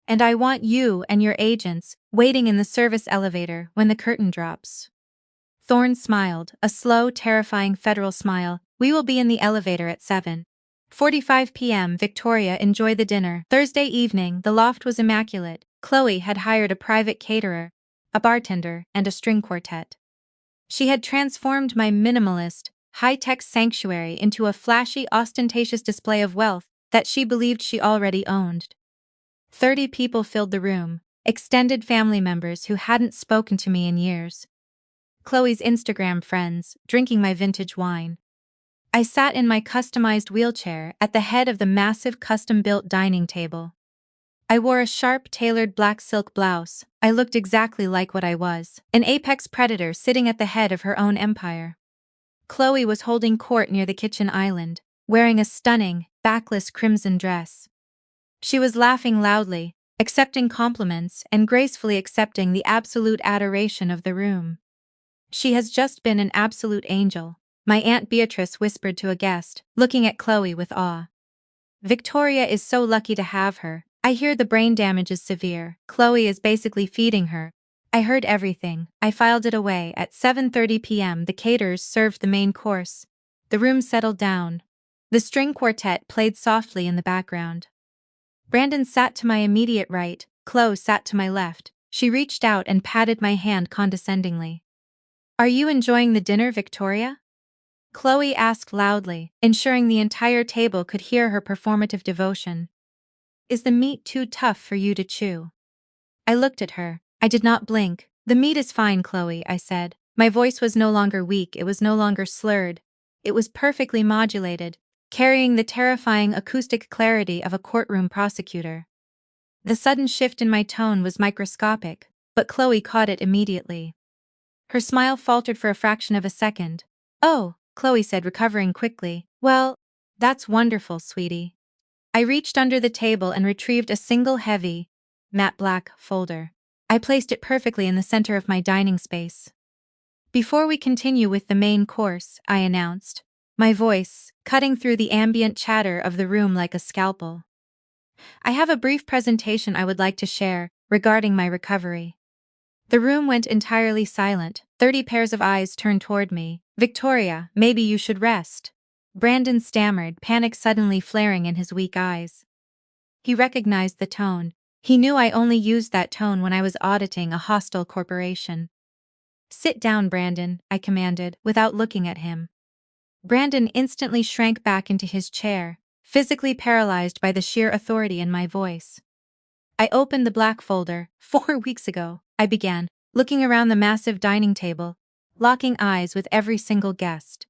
And I want you and your agents waiting in the service elevator when the curtain drops. Thorne smiled, a slow, terrifying federal smile. We will be in the elevator at 7:45 p.m. Victoria, enjoy the dinner. Thursday evening, the loft was immaculate. Chloe had hired a private caterer, a bartender, and a string quartet. She had transformed my minimalist, high-tech sanctuary into a flashy, ostentatious display of wealth that she believed she already owned. 30 people filled the room, extended family members who hadn't spoken to me in years. Chloe's Instagram friends, drinking my vintage wine. I sat in my customized wheelchair at the head of the massive custom-built dining table. I wore a sharp, tailored black silk blouse. I looked exactly like what I was, an apex predator sitting at the head of her own empire. Chloe was holding court near the kitchen island, wearing a stunning, backless crimson dress. She was laughing loudly, accepting compliments and gracefully accepting the absolute adoration of the room. She has just been an absolute angel, my Aunt Beatrice whispered to a guest, looking at Chloe with awe. Victoria is so lucky to have her. I hear the brain damage is severe. Chloe is basically feeding her. I heard everything. I filed it away. At 7:30 p.m. the caterers served the main course. The room settled down. The string quartet played softly in the background. Brandon sat to my immediate right, Chloe sat to my left. She reached out and patted my hand condescendingly. Are you enjoying the dinner, Victoria? Chloe asked loudly, ensuring the entire table could hear her performative devotion. Is the meat too tough for you to chew? I looked at her. I did not blink. The meat is fine, Chloe, I said. My voice was no longer weak, it was no longer slurred. It was perfectly modulated, carrying the terrifying acoustic clarity of a courtroom prosecutor. The sudden shift in my tone was microscopic, but Chloe caught it immediately. Her smile faltered for a fraction of a second. Oh, Chloe said, recovering quickly. Well, that's wonderful, sweetie. I reached under the table and retrieved a single heavy, matte black folder. I placed it perfectly in the center of my dining space. Before we continue with the main course, I announced, my voice cutting through the ambient chatter of the room like a scalpel. I have a brief presentation I would like to share regarding my recovery. The room went entirely silent. 30 pairs of eyes turned toward me. Victoria, maybe you should rest. Brandon stammered, panic suddenly flaring in his weak eyes. He recognized the tone. He knew I only used that tone when I was auditing a hostile corporation. Sit down, Brandon, I commanded, without looking at him. Brandon instantly shrank back into his chair, physically paralyzed by the sheer authority in my voice. I opened the black folder. 4 weeks ago, I began, looking around the massive dining table, locking eyes with every single guest.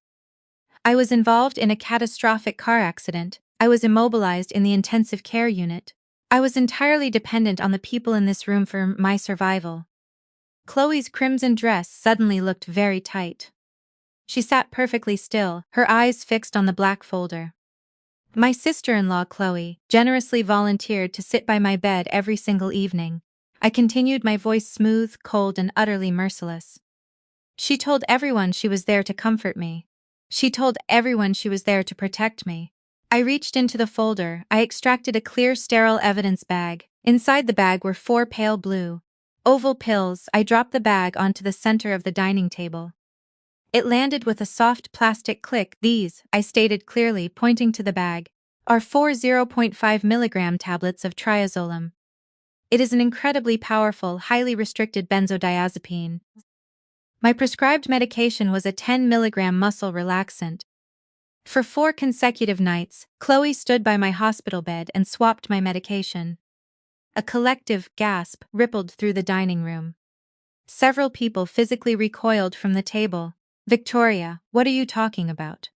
I was involved in a catastrophic car accident. I was immobilized in the intensive care unit. I was entirely dependent on the people in this room for my survival. Chloe's crimson dress suddenly looked very tight. She sat perfectly still, her eyes fixed on the black folder. My sister-in-law, Chloe, generously volunteered to sit by my bed every single evening. I continued, my voice smooth, cold, and utterly merciless. She told everyone she was there to comfort me. She told everyone she was there to protect me. I reached into the folder. I extracted a clear, sterile evidence bag. Inside the bag were 4 pale blue, oval pills. I dropped the bag onto the center of the dining table. It landed with a soft plastic click. These, I stated clearly, pointing to the bag, are 4 0.5 milligram tablets of triazolam. It is an incredibly powerful, highly restricted benzodiazepine. My prescribed medication was a 10 milligram muscle relaxant. For 4 consecutive nights, Chloe stood by my hospital bed and swapped my medication. A collective gasp rippled through the dining room. Several people physically recoiled from the table. "Victoria, what are you talking about?"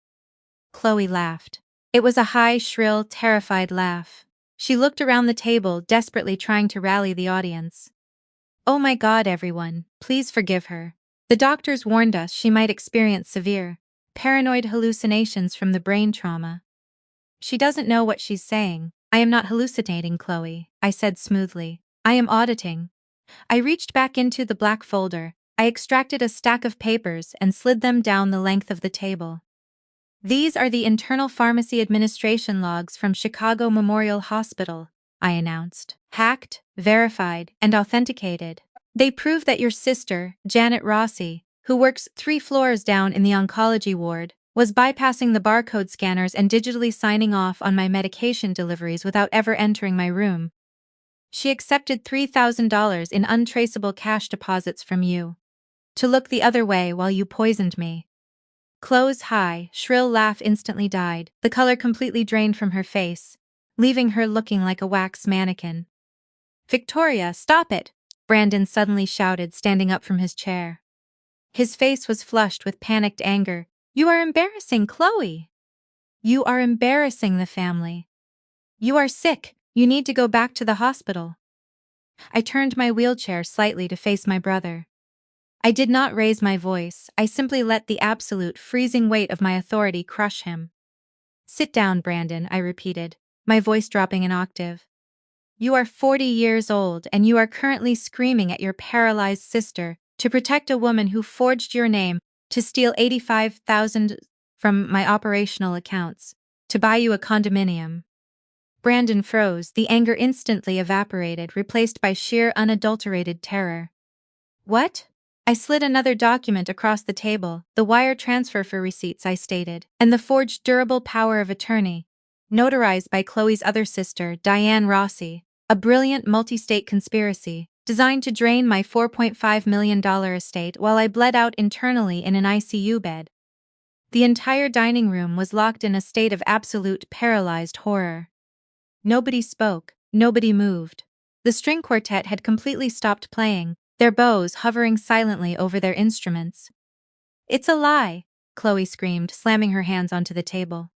Chloe laughed. It was a high, shrill, terrified laugh. She looked around the table, desperately trying to rally the audience. "Oh my God, everyone, please forgive her. The doctors warned us she might experience severe, paranoid hallucinations from the brain trauma. She doesn't know what she's saying." "I am not hallucinating, Chloe," I said smoothly. "I am auditing." I reached back into the black folder. I extracted a stack of papers and slid them down the length of the table. "These are the internal pharmacy administration logs from Chicago Memorial Hospital," I announced. "Hacked, verified, and authenticated. They prove that your sister, Janet Rossi, who works 3 floors down in the oncology ward, was bypassing the barcode scanners and digitally signing off on my medication deliveries without ever entering my room. She accepted $3,000 in untraceable cash deposits from you to look the other way while you poisoned me." Chloe's high, shrill laugh instantly died, the color completely drained from her face, leaving her looking like a wax mannequin. "Victoria, stop it!" Brandon suddenly shouted, standing up from his chair. His face was flushed with panicked anger. "You are embarrassing Chloe! You are embarrassing the family. You are sick. You need to go back to the hospital." I turned my wheelchair slightly to face my brother. I did not raise my voice, I simply let the absolute, freezing weight of my authority crush him. "Sit down, Brandon," I repeated, my voice dropping an octave. "You are 40 years old and you are currently screaming at your paralyzed sister to protect a woman who forged your name, to steal $85,000 from my operational accounts, to buy you a condominium." Brandon froze, the anger instantly evaporated, replaced by sheer unadulterated terror. "What?" I slid another document across the table, "The wire transfer for receipts," I stated, "and the forged durable power of attorney, notarized by Chloe's other sister, Diane Rossi, a brilliant multi-state conspiracy designed to drain my $4.5 million estate while I bled out internally in an ICU bed." The entire dining room was locked in a state of absolute paralyzed horror. Nobody spoke, nobody moved. The string quartet had completely stopped playing, their bows hovering silently over their instruments. "It's a lie!" Chloe screamed, slamming her hands onto the table.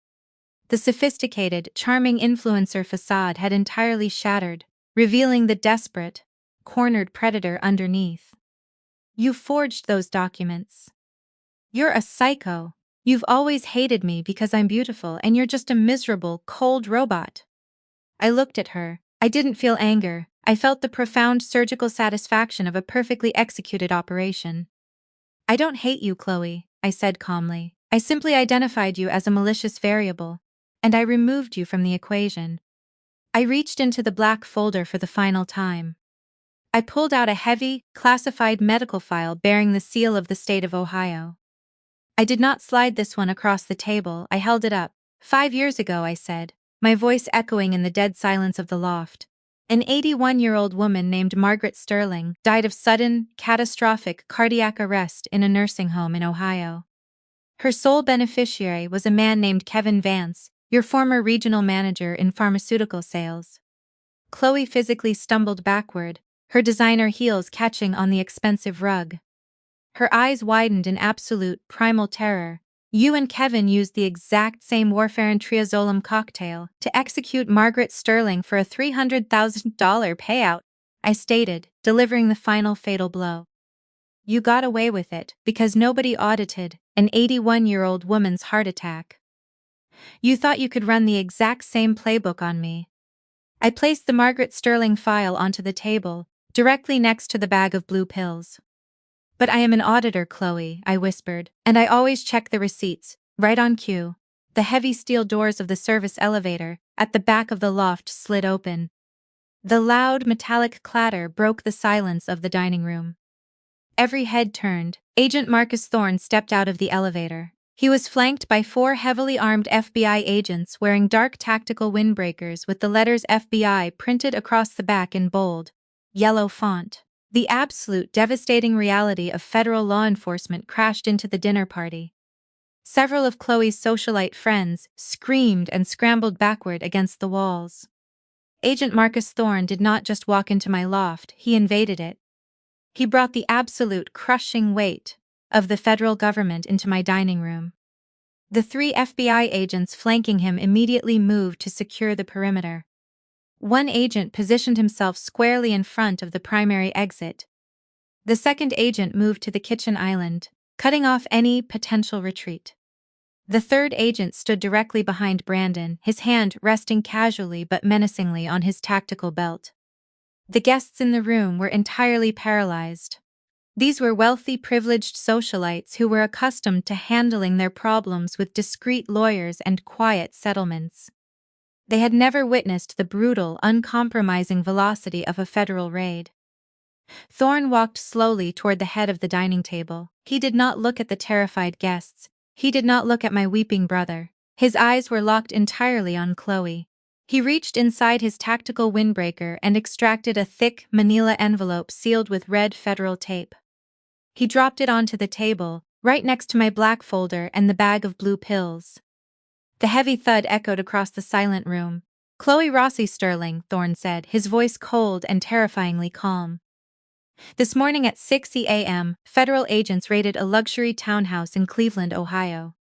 The sophisticated, charming influencer facade had entirely shattered, revealing the desperate, cornered predator underneath. "You forged those documents. You're a psycho. You've always hated me because I'm beautiful and you're just a miserable, cold robot." I looked at her. I didn't feel anger. I felt the profound surgical satisfaction of a perfectly executed operation. "I don't hate you, Chloe," I said calmly. "I simply identified you as a malicious variable, and I removed you from the equation." I reached into the black folder for the final time. I pulled out a heavy, classified medical file bearing the seal of the state of Ohio. I did not slide this one across the table, I held it up. "5 years ago," I said, my voice echoing in the dead silence of the loft, "an 81-year-old woman named Margaret Sterling died of sudden, catastrophic cardiac arrest in a nursing home in Ohio. Her sole beneficiary was a man named Kevin Vance, your former regional manager in pharmaceutical sales." Chloe physically stumbled backward, her designer heels catching on the expensive rug. Her eyes widened in absolute, primal terror. "You and Kevin used the exact same warfarin triazolam cocktail to execute Margaret Sterling for a $300,000 payout," I stated, delivering the final fatal blow. "You got away with it because nobody audited an 81-year-old woman's heart attack. You thought you could run the exact same playbook on me." I placed the Margaret Sterling file onto the table, directly next to the bag of blue pills. "But I am an auditor, Chloe," I whispered, "and I always check the receipts, right on cue." The heavy steel doors of the service elevator at the back of the loft slid open. The loud metallic clatter broke the silence of the dining room. Every head turned. Agent Marcus Thorne stepped out of the elevator. He was flanked by 4 heavily armed FBI agents wearing dark tactical windbreakers with the letters FBI printed across the back in bold, yellow font. The absolute devastating reality of federal law enforcement crashed into the dinner party. Several of Chloe's socialite friends screamed and scrambled backward against the walls. Agent Marcus Thorne did not just walk into my loft, he invaded it. He brought the absolute crushing weight of the federal government into my dining room. The 3 FBI agents flanking him immediately moved to secure the perimeter. One agent positioned himself squarely in front of the primary exit. The second agent moved to the kitchen island, cutting off any potential retreat. The third agent stood directly behind Brandon, his hand resting casually but menacingly on his tactical belt. The guests in the room were entirely paralyzed. These were wealthy, privileged socialites who were accustomed to handling their problems with discreet lawyers and quiet settlements. They had never witnessed the brutal, uncompromising velocity of a federal raid. Thorne walked slowly toward the head of the dining table. He did not look at the terrified guests. He did not look at my weeping brother. His eyes were locked entirely on Chloe. He reached inside his tactical windbreaker and extracted a thick, manila envelope sealed with red federal tape. He dropped it onto the table, right next to my black folder and the bag of blue pills. The heavy thud echoed across the silent room. "Chloe Rossi Sterling," Thorne said, his voice cold and terrifyingly calm. "This morning at 6 a.m., federal agents raided a luxury townhouse in Cleveland, Ohio.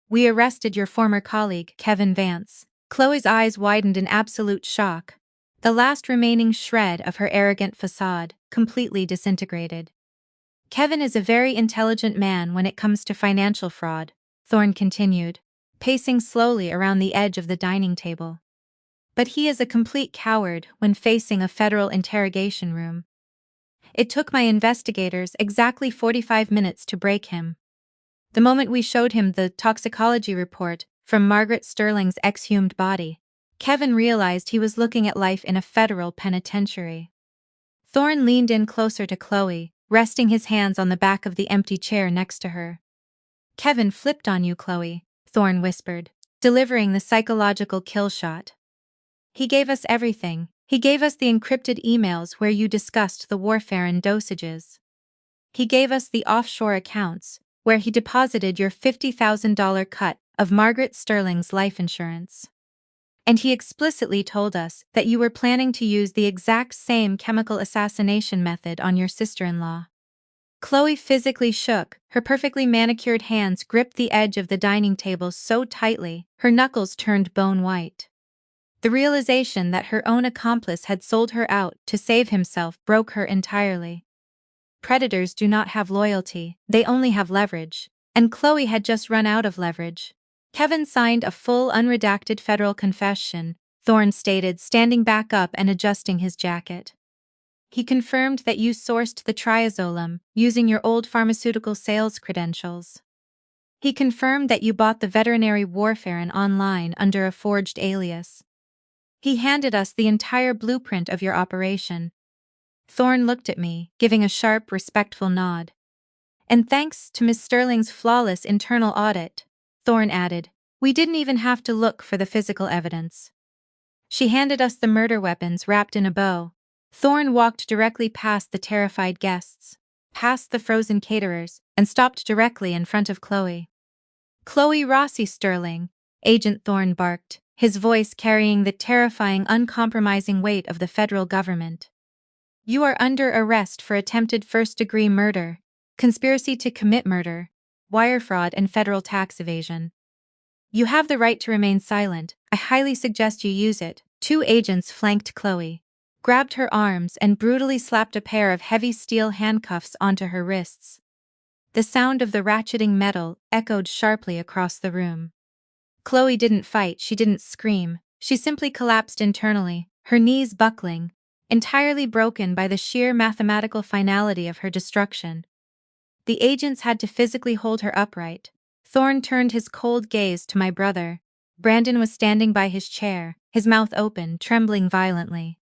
We arrested your former colleague, Kevin Vance." Chloe's eyes widened in absolute shock. The last remaining shred of her arrogant facade, completely disintegrated. "Kevin is a very intelligent man when it comes to financial fraud," Thorne continued, pacing slowly around the edge of the dining table. "But he is a complete coward when facing a federal interrogation room. It took my investigators exactly 45 minutes to break him. The moment we showed him the toxicology report from Margaret Sterling's exhumed body, Kevin realized he was looking at life in a federal penitentiary." Thorne leaned in closer to Chloe, resting his hands on the back of the empty chair next to her. "Kevin flipped on you, Chloe," Thorne whispered, delivering the psychological kill shot. "He gave us everything. He gave us the encrypted emails where you discussed the warfarin dosages. He gave us the offshore accounts, where he deposited your $50,000 cut of Margaret Sterling's life insurance. And he explicitly told us that you were planning to use the exact same chemical assassination method on your sister-in-law." Chloe physically shook, her perfectly manicured hands gripped the edge of the dining table so tightly, her knuckles turned bone white. The realization that her own accomplice had sold her out to save himself broke her entirely. Predators do not have loyalty, they only have leverage, and Chloe had just run out of leverage. "Kevin signed a full unredacted federal confession," Thorne stated, standing back up and adjusting his jacket. "He confirmed that you sourced the triazolam using your old pharmaceutical sales credentials. He confirmed that you bought the veterinary warfarin online under a forged alias. He handed us the entire blueprint of your operation." Thorne looked at me, giving a sharp, respectful nod. "And thanks to Miss Sterling's flawless internal audit," Thorne added, "we didn't even have to look for the physical evidence. She handed us the murder weapons wrapped in a bow." Thorne walked directly past the terrified guests, past the frozen caterers, and stopped directly in front of Chloe. "Chloe Rossi Sterling," Agent Thorne barked, his voice carrying the terrifying, uncompromising weight of the federal government. "You are under arrest for attempted first-degree murder, conspiracy to commit murder, wire fraud, and federal tax evasion. You have the right to remain silent. I highly suggest you use it." 2 agents flanked Chloe, grabbed her arms, and brutally slapped a pair of heavy steel handcuffs onto her wrists. The sound of the ratcheting metal echoed sharply across the room. Chloe didn't fight, she didn't scream, she simply collapsed internally, her knees buckling, entirely broken by the sheer mathematical finality of her destruction. The agents had to physically hold her upright. Thorne turned his cold gaze to my brother. Brandon was standing by his chair, his mouth open, trembling violently.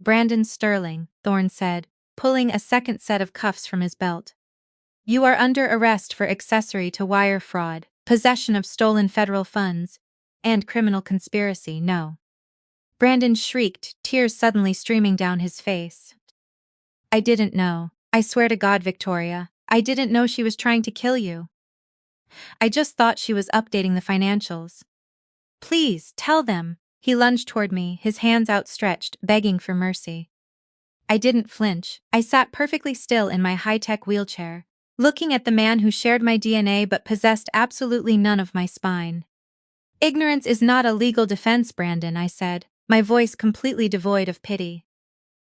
Brandon Sterling, Thorne said, pulling a second set of cuffs from his belt. You are under arrest for accessory to wire fraud, possession of stolen federal funds, and criminal conspiracy, no. Brandon shrieked, tears suddenly streaming down his face. I didn't know. I swear to God, Victoria, I didn't know she was trying to kill you. I just thought she was updating the financials. Please, tell them. He lunged toward me, his hands outstretched, begging for mercy. I didn't flinch. I sat perfectly still in my high-tech wheelchair, looking at the man who shared my DNA but possessed absolutely none of my spine. Ignorance is not a legal defense, Brandon, I said, my voice completely devoid of pity.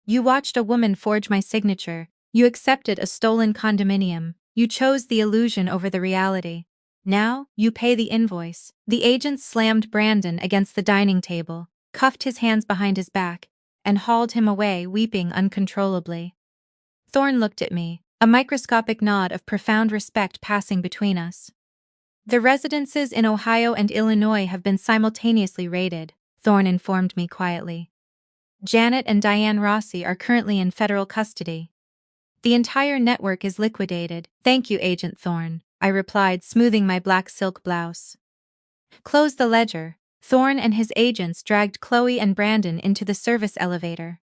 You watched a woman forge my signature, you accepted a stolen condominium, you chose the illusion over the reality. Now, you pay the invoice. The agent slammed Brandon against the dining table, cuffed his hands behind his back, and hauled him away, weeping uncontrollably. Thorne looked at me, a microscopic nod of profound respect passing between us. The residences in Ohio and Illinois have been simultaneously raided, Thorne informed me quietly. Janet and Diane Rossi are currently in federal custody. The entire network is liquidated. Thank you, Agent Thorne, I replied, smoothing my black silk blouse. Close the ledger. Thorne and his agents dragged Chloe and Brandon into the service elevator.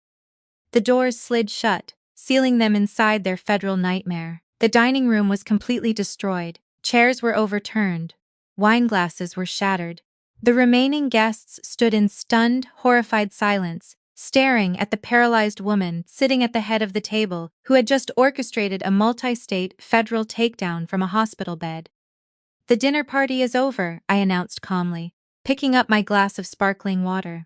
The doors slid shut, sealing them inside their federal nightmare. The dining room was completely destroyed, chairs were overturned, wine glasses were shattered. The remaining guests stood in stunned, horrified silence, staring at the paralyzed woman sitting at the head of the table who had just orchestrated a multi-state federal takedown from a hospital bed. The dinner party is over, I announced calmly, picking up my glass of sparkling water.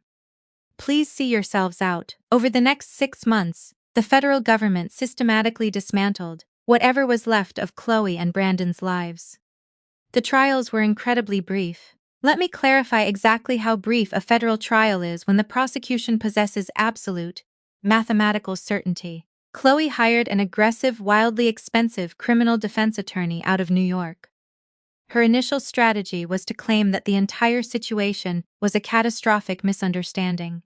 Please see yourselves out. Over the next 6 months, the federal government systematically dismantled whatever was left of Chloe and Brandon's lives. The trials were incredibly brief. Let me clarify exactly how brief a federal trial is when the prosecution possesses absolute, mathematical certainty. Chloe hired an aggressive, wildly expensive criminal defense attorney out of New York. Her initial strategy was to claim that the entire situation was a catastrophic misunderstanding.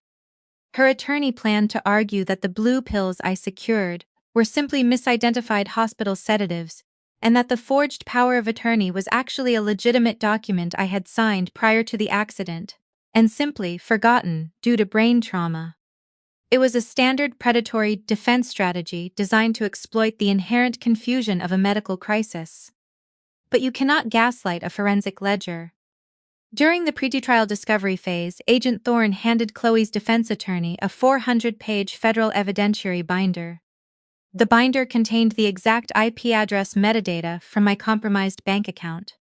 Her attorney planned to argue that the blue pills I secured were simply misidentified hospital sedatives, and that the forged power of attorney was actually a legitimate document I had signed prior to the accident, and simply forgotten due to brain trauma. It was a standard predatory defense strategy designed to exploit the inherent confusion of a medical crisis. But you cannot gaslight a forensic ledger. During the pretrial discovery phase, Agent Thorne handed Chloe's defense attorney a 400-page federal evidentiary binder. The binder contained the exact IP address metadata from my compromised bank account.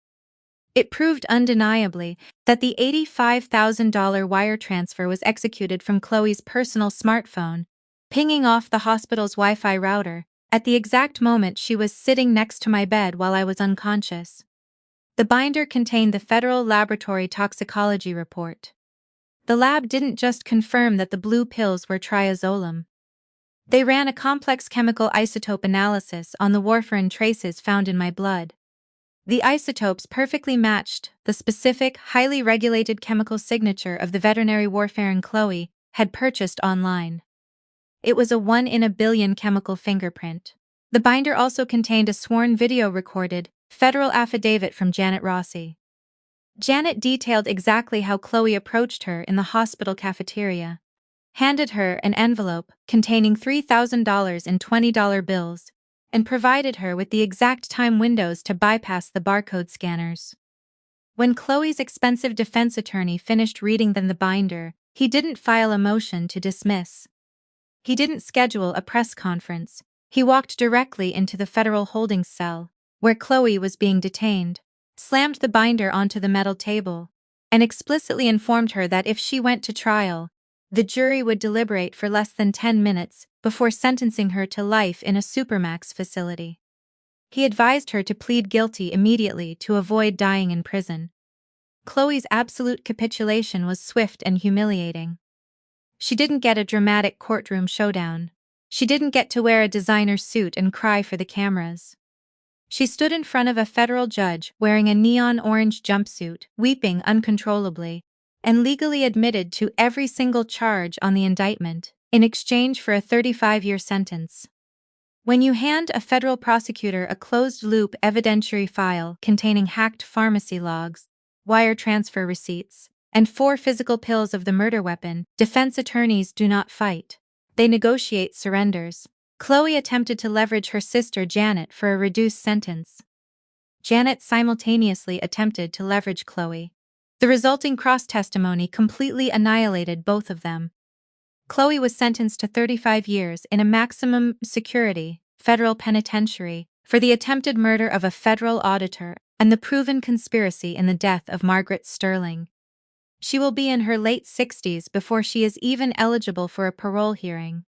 It proved undeniably that the $85,000 wire transfer was executed from Chloe's personal smartphone, pinging off the hospital's Wi-Fi router at the exact moment she was sitting next to my bed while I was unconscious. The binder contained the federal laboratory toxicology report. The lab didn't just confirm that the blue pills were triazolam. They ran a complex chemical isotope analysis on the warfarin traces found in my blood. The isotopes perfectly matched the specific, highly regulated chemical signature of the veterinary warfarin Chloe had purchased online. It was a 1 in a billion chemical fingerprint. The binder also contained a sworn video-recorded federal affidavit from Janet Rossi. Janet detailed exactly how Chloe approached her in the hospital cafeteria, handed her an envelope containing $3,000 in $20 bills, and provided her with the exact time windows to bypass the barcode scanners. When Chloe's expensive defense attorney finished reading the binder, he didn't file a motion to dismiss. He didn't schedule a press conference. He walked directly into the federal holding cell, where Chloe was being detained, slammed the binder onto the metal table, and explicitly informed her that if she went to trial, the jury would deliberate for less than 10 minutes before sentencing her to life in a supermax facility. He advised her to plead guilty immediately to avoid dying in prison. Chloe's absolute capitulation was swift and humiliating. She didn't get a dramatic courtroom showdown. She didn't get to wear a designer suit and cry for the cameras. She stood in front of a federal judge wearing a neon orange jumpsuit, weeping uncontrollably, and legally admitted to every single charge on the indictment, in exchange for a 35-year sentence. When you hand a federal prosecutor a closed-loop evidentiary file containing hacked pharmacy logs, wire transfer receipts, and 4 physical pills of the murder weapon, defense attorneys do not fight. They negotiate surrenders. Chloe attempted to leverage her sister Janet for a reduced sentence. Janet simultaneously attempted to leverage Chloe. The resulting cross-testimony completely annihilated both of them. Chloe was sentenced to 35 years in a maximum security federal penitentiary for the attempted murder of a federal auditor and the proven conspiracy in the death of Margaret Sterling. She will be in her late 60s before she is even eligible for a parole hearing.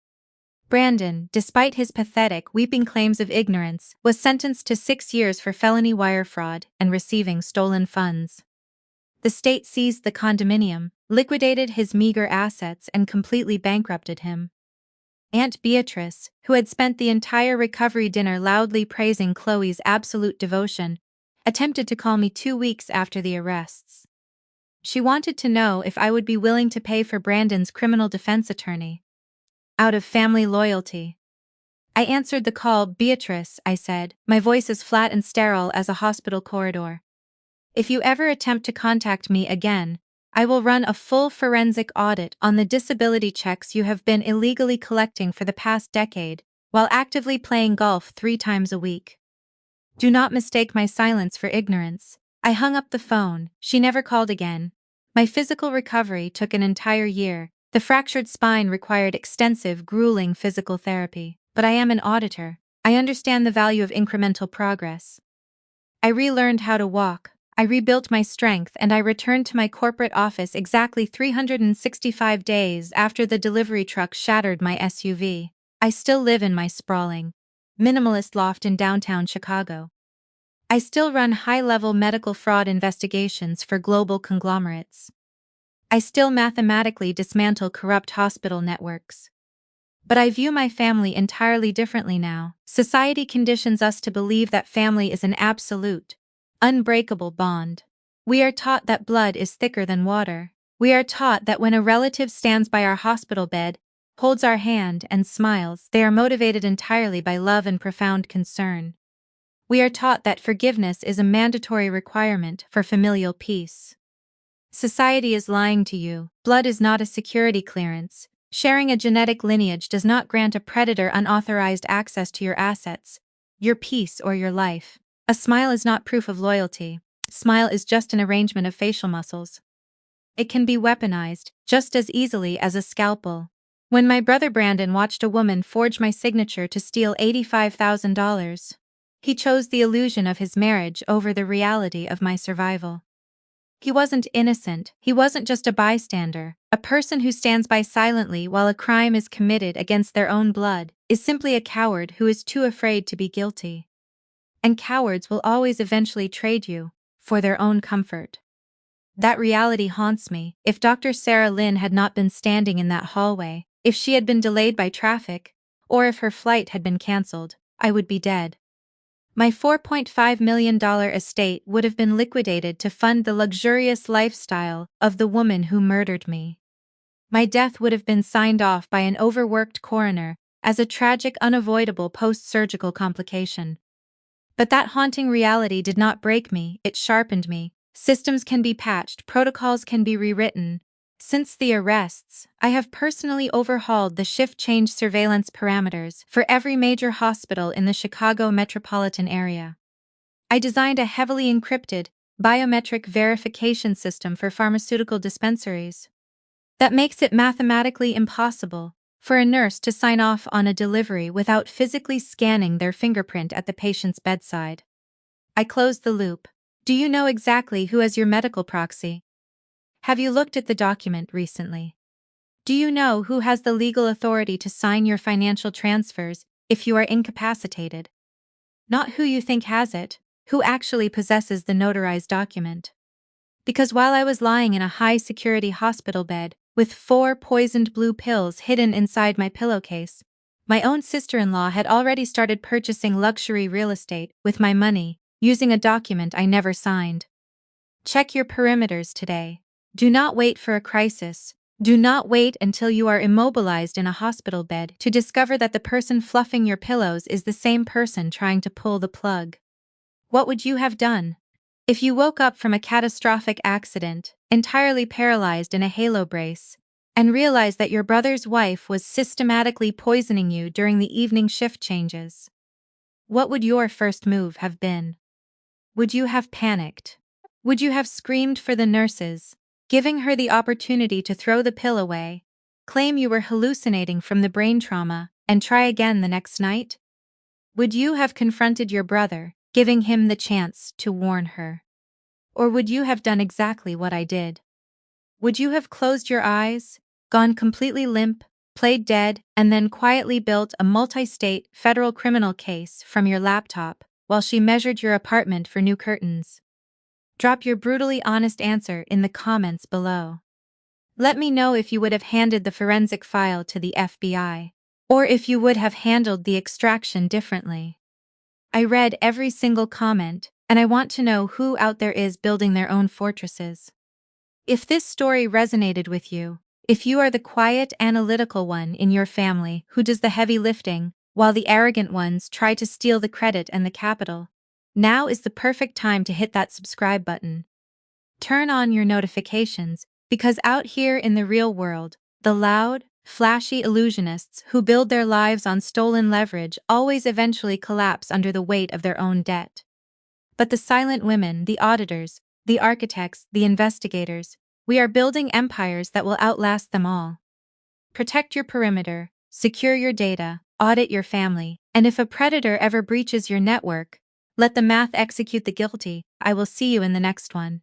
Brandon, despite his pathetic, weeping claims of ignorance, was sentenced to 6 years for felony wire fraud and receiving stolen funds. The state seized the condominium, liquidated his meager assets, and completely bankrupted him. Aunt Beatrice, who had spent the entire recovery dinner loudly praising Chloe's absolute devotion, attempted to call me 2 weeks after the arrests. She wanted to know if I would be willing to pay for Brandon's criminal defense attorney. Out of family loyalty. I answered the call. "Beatrice," I said, my voice as flat and sterile as a hospital corridor. "If you ever attempt to contact me again, I will run a full forensic audit on the disability checks you have been illegally collecting for the past decade, while actively playing golf 3 times a week." Do not mistake my silence for ignorance. I hung up the phone. She never called again. My physical recovery took an entire year. The fractured spine required extensive, grueling physical therapy. But I am an auditor. I understand the value of incremental progress. I relearned how to walk. I rebuilt my strength, and I returned to my corporate office exactly 365 days after the delivery truck shattered my SUV. I still live in my sprawling, minimalist loft in downtown Chicago. I still run high-level medical fraud investigations for global conglomerates. I still mathematically dismantle corrupt hospital networks. But I view my family entirely differently now. Society conditions us to believe that family is an absolute, unbreakable bond. We are taught that blood is thicker than water. We are taught that when a relative stands by our hospital bed, holds our hand, and smiles, they are motivated entirely by love and profound concern. We are taught that forgiveness is a mandatory requirement for familial peace. Society is lying to you. Blood is not a security clearance. Sharing a genetic lineage does not grant a predator unauthorized access to your assets, your peace, or your life. A smile is not proof of loyalty. Smile is just an arrangement of facial muscles. It can be weaponized just as easily as a scalpel. When my brother Brandon watched a woman forge my signature to steal $85,000, he chose the illusion of his marriage over the reality of my survival. He wasn't innocent. He wasn't just a bystander. A person who stands by silently while a crime is committed against their own blood is simply a coward who is too afraid to be guilty. And cowards will always eventually trade you for their own comfort. That reality haunts me. If Dr. Sarah Lynn had not been standing in that hallway, if she had been delayed by traffic, or if her flight had been canceled, I would be dead. My $4.5 million estate would have been liquidated to fund the luxurious lifestyle of the woman who murdered me. My death would have been signed off by an overworked coroner as a tragic, unavoidable post-surgical complication. But that haunting reality did not break me, it sharpened me. Systems can be patched, protocols can be rewritten. Since the arrests, I have personally overhauled the shift-change surveillance parameters for every major hospital in the Chicago metropolitan area. I designed a heavily encrypted, biometric verification system for pharmaceutical dispensaries that makes it mathematically impossible for a nurse to sign off on a delivery without physically scanning their fingerprint at the patient's bedside. I closed the loop. Do you know exactly who is your medical proxy? Have you looked at the document recently? Do you know who has the legal authority to sign your financial transfers if you are incapacitated? Not who you think has it, who actually possesses the notarized document. Because while I was lying in a high-security hospital bed with 4 poisoned blue pills hidden inside my pillowcase, my own sister-in-law had already started purchasing luxury real estate with my money, using a document I never signed. Check your perimeters today. Do not wait for a crisis. Do not wait until you are immobilized in a hospital bed to discover that the person fluffing your pillows is the same person trying to pull the plug. What would you have done? If you woke up from a catastrophic accident, entirely paralyzed in a halo brace, and realized that your brother's wife was systematically poisoning you during the evening shift changes, what would your first move have been? Would you have panicked? Would you have screamed for the nurses, giving her the opportunity to throw the pill away, claim you were hallucinating from the brain trauma, and try again the next night? Would you have confronted your brother, giving him the chance to warn her? Or would you have done exactly what I did? Would you have closed your eyes, gone completely limp, played dead, and then quietly built a multi-state federal criminal case from your laptop while she measured your apartment for new curtains? Drop your brutally honest answer in the comments below. Let me know if you would have handed the forensic file to the FBI, or if you would have handled the extraction differently. I read every single comment, and I want to know who out there is building their own fortresses. If this story resonated with you, if you are the quiet, analytical one in your family who does the heavy lifting, while the arrogant ones try to steal the credit and the capital, now is the perfect time to hit that subscribe button. Turn on your notifications, because out here in the real world, the loud, flashy illusionists who build their lives on stolen leverage always eventually collapse under the weight of their own debt. But the silent women, the auditors, the architects, the investigators, we are building empires that will outlast them all. Protect your perimeter, secure your data, audit your family, and if a predator ever breaches your network, let the math execute the guilty. I will see you in the next one.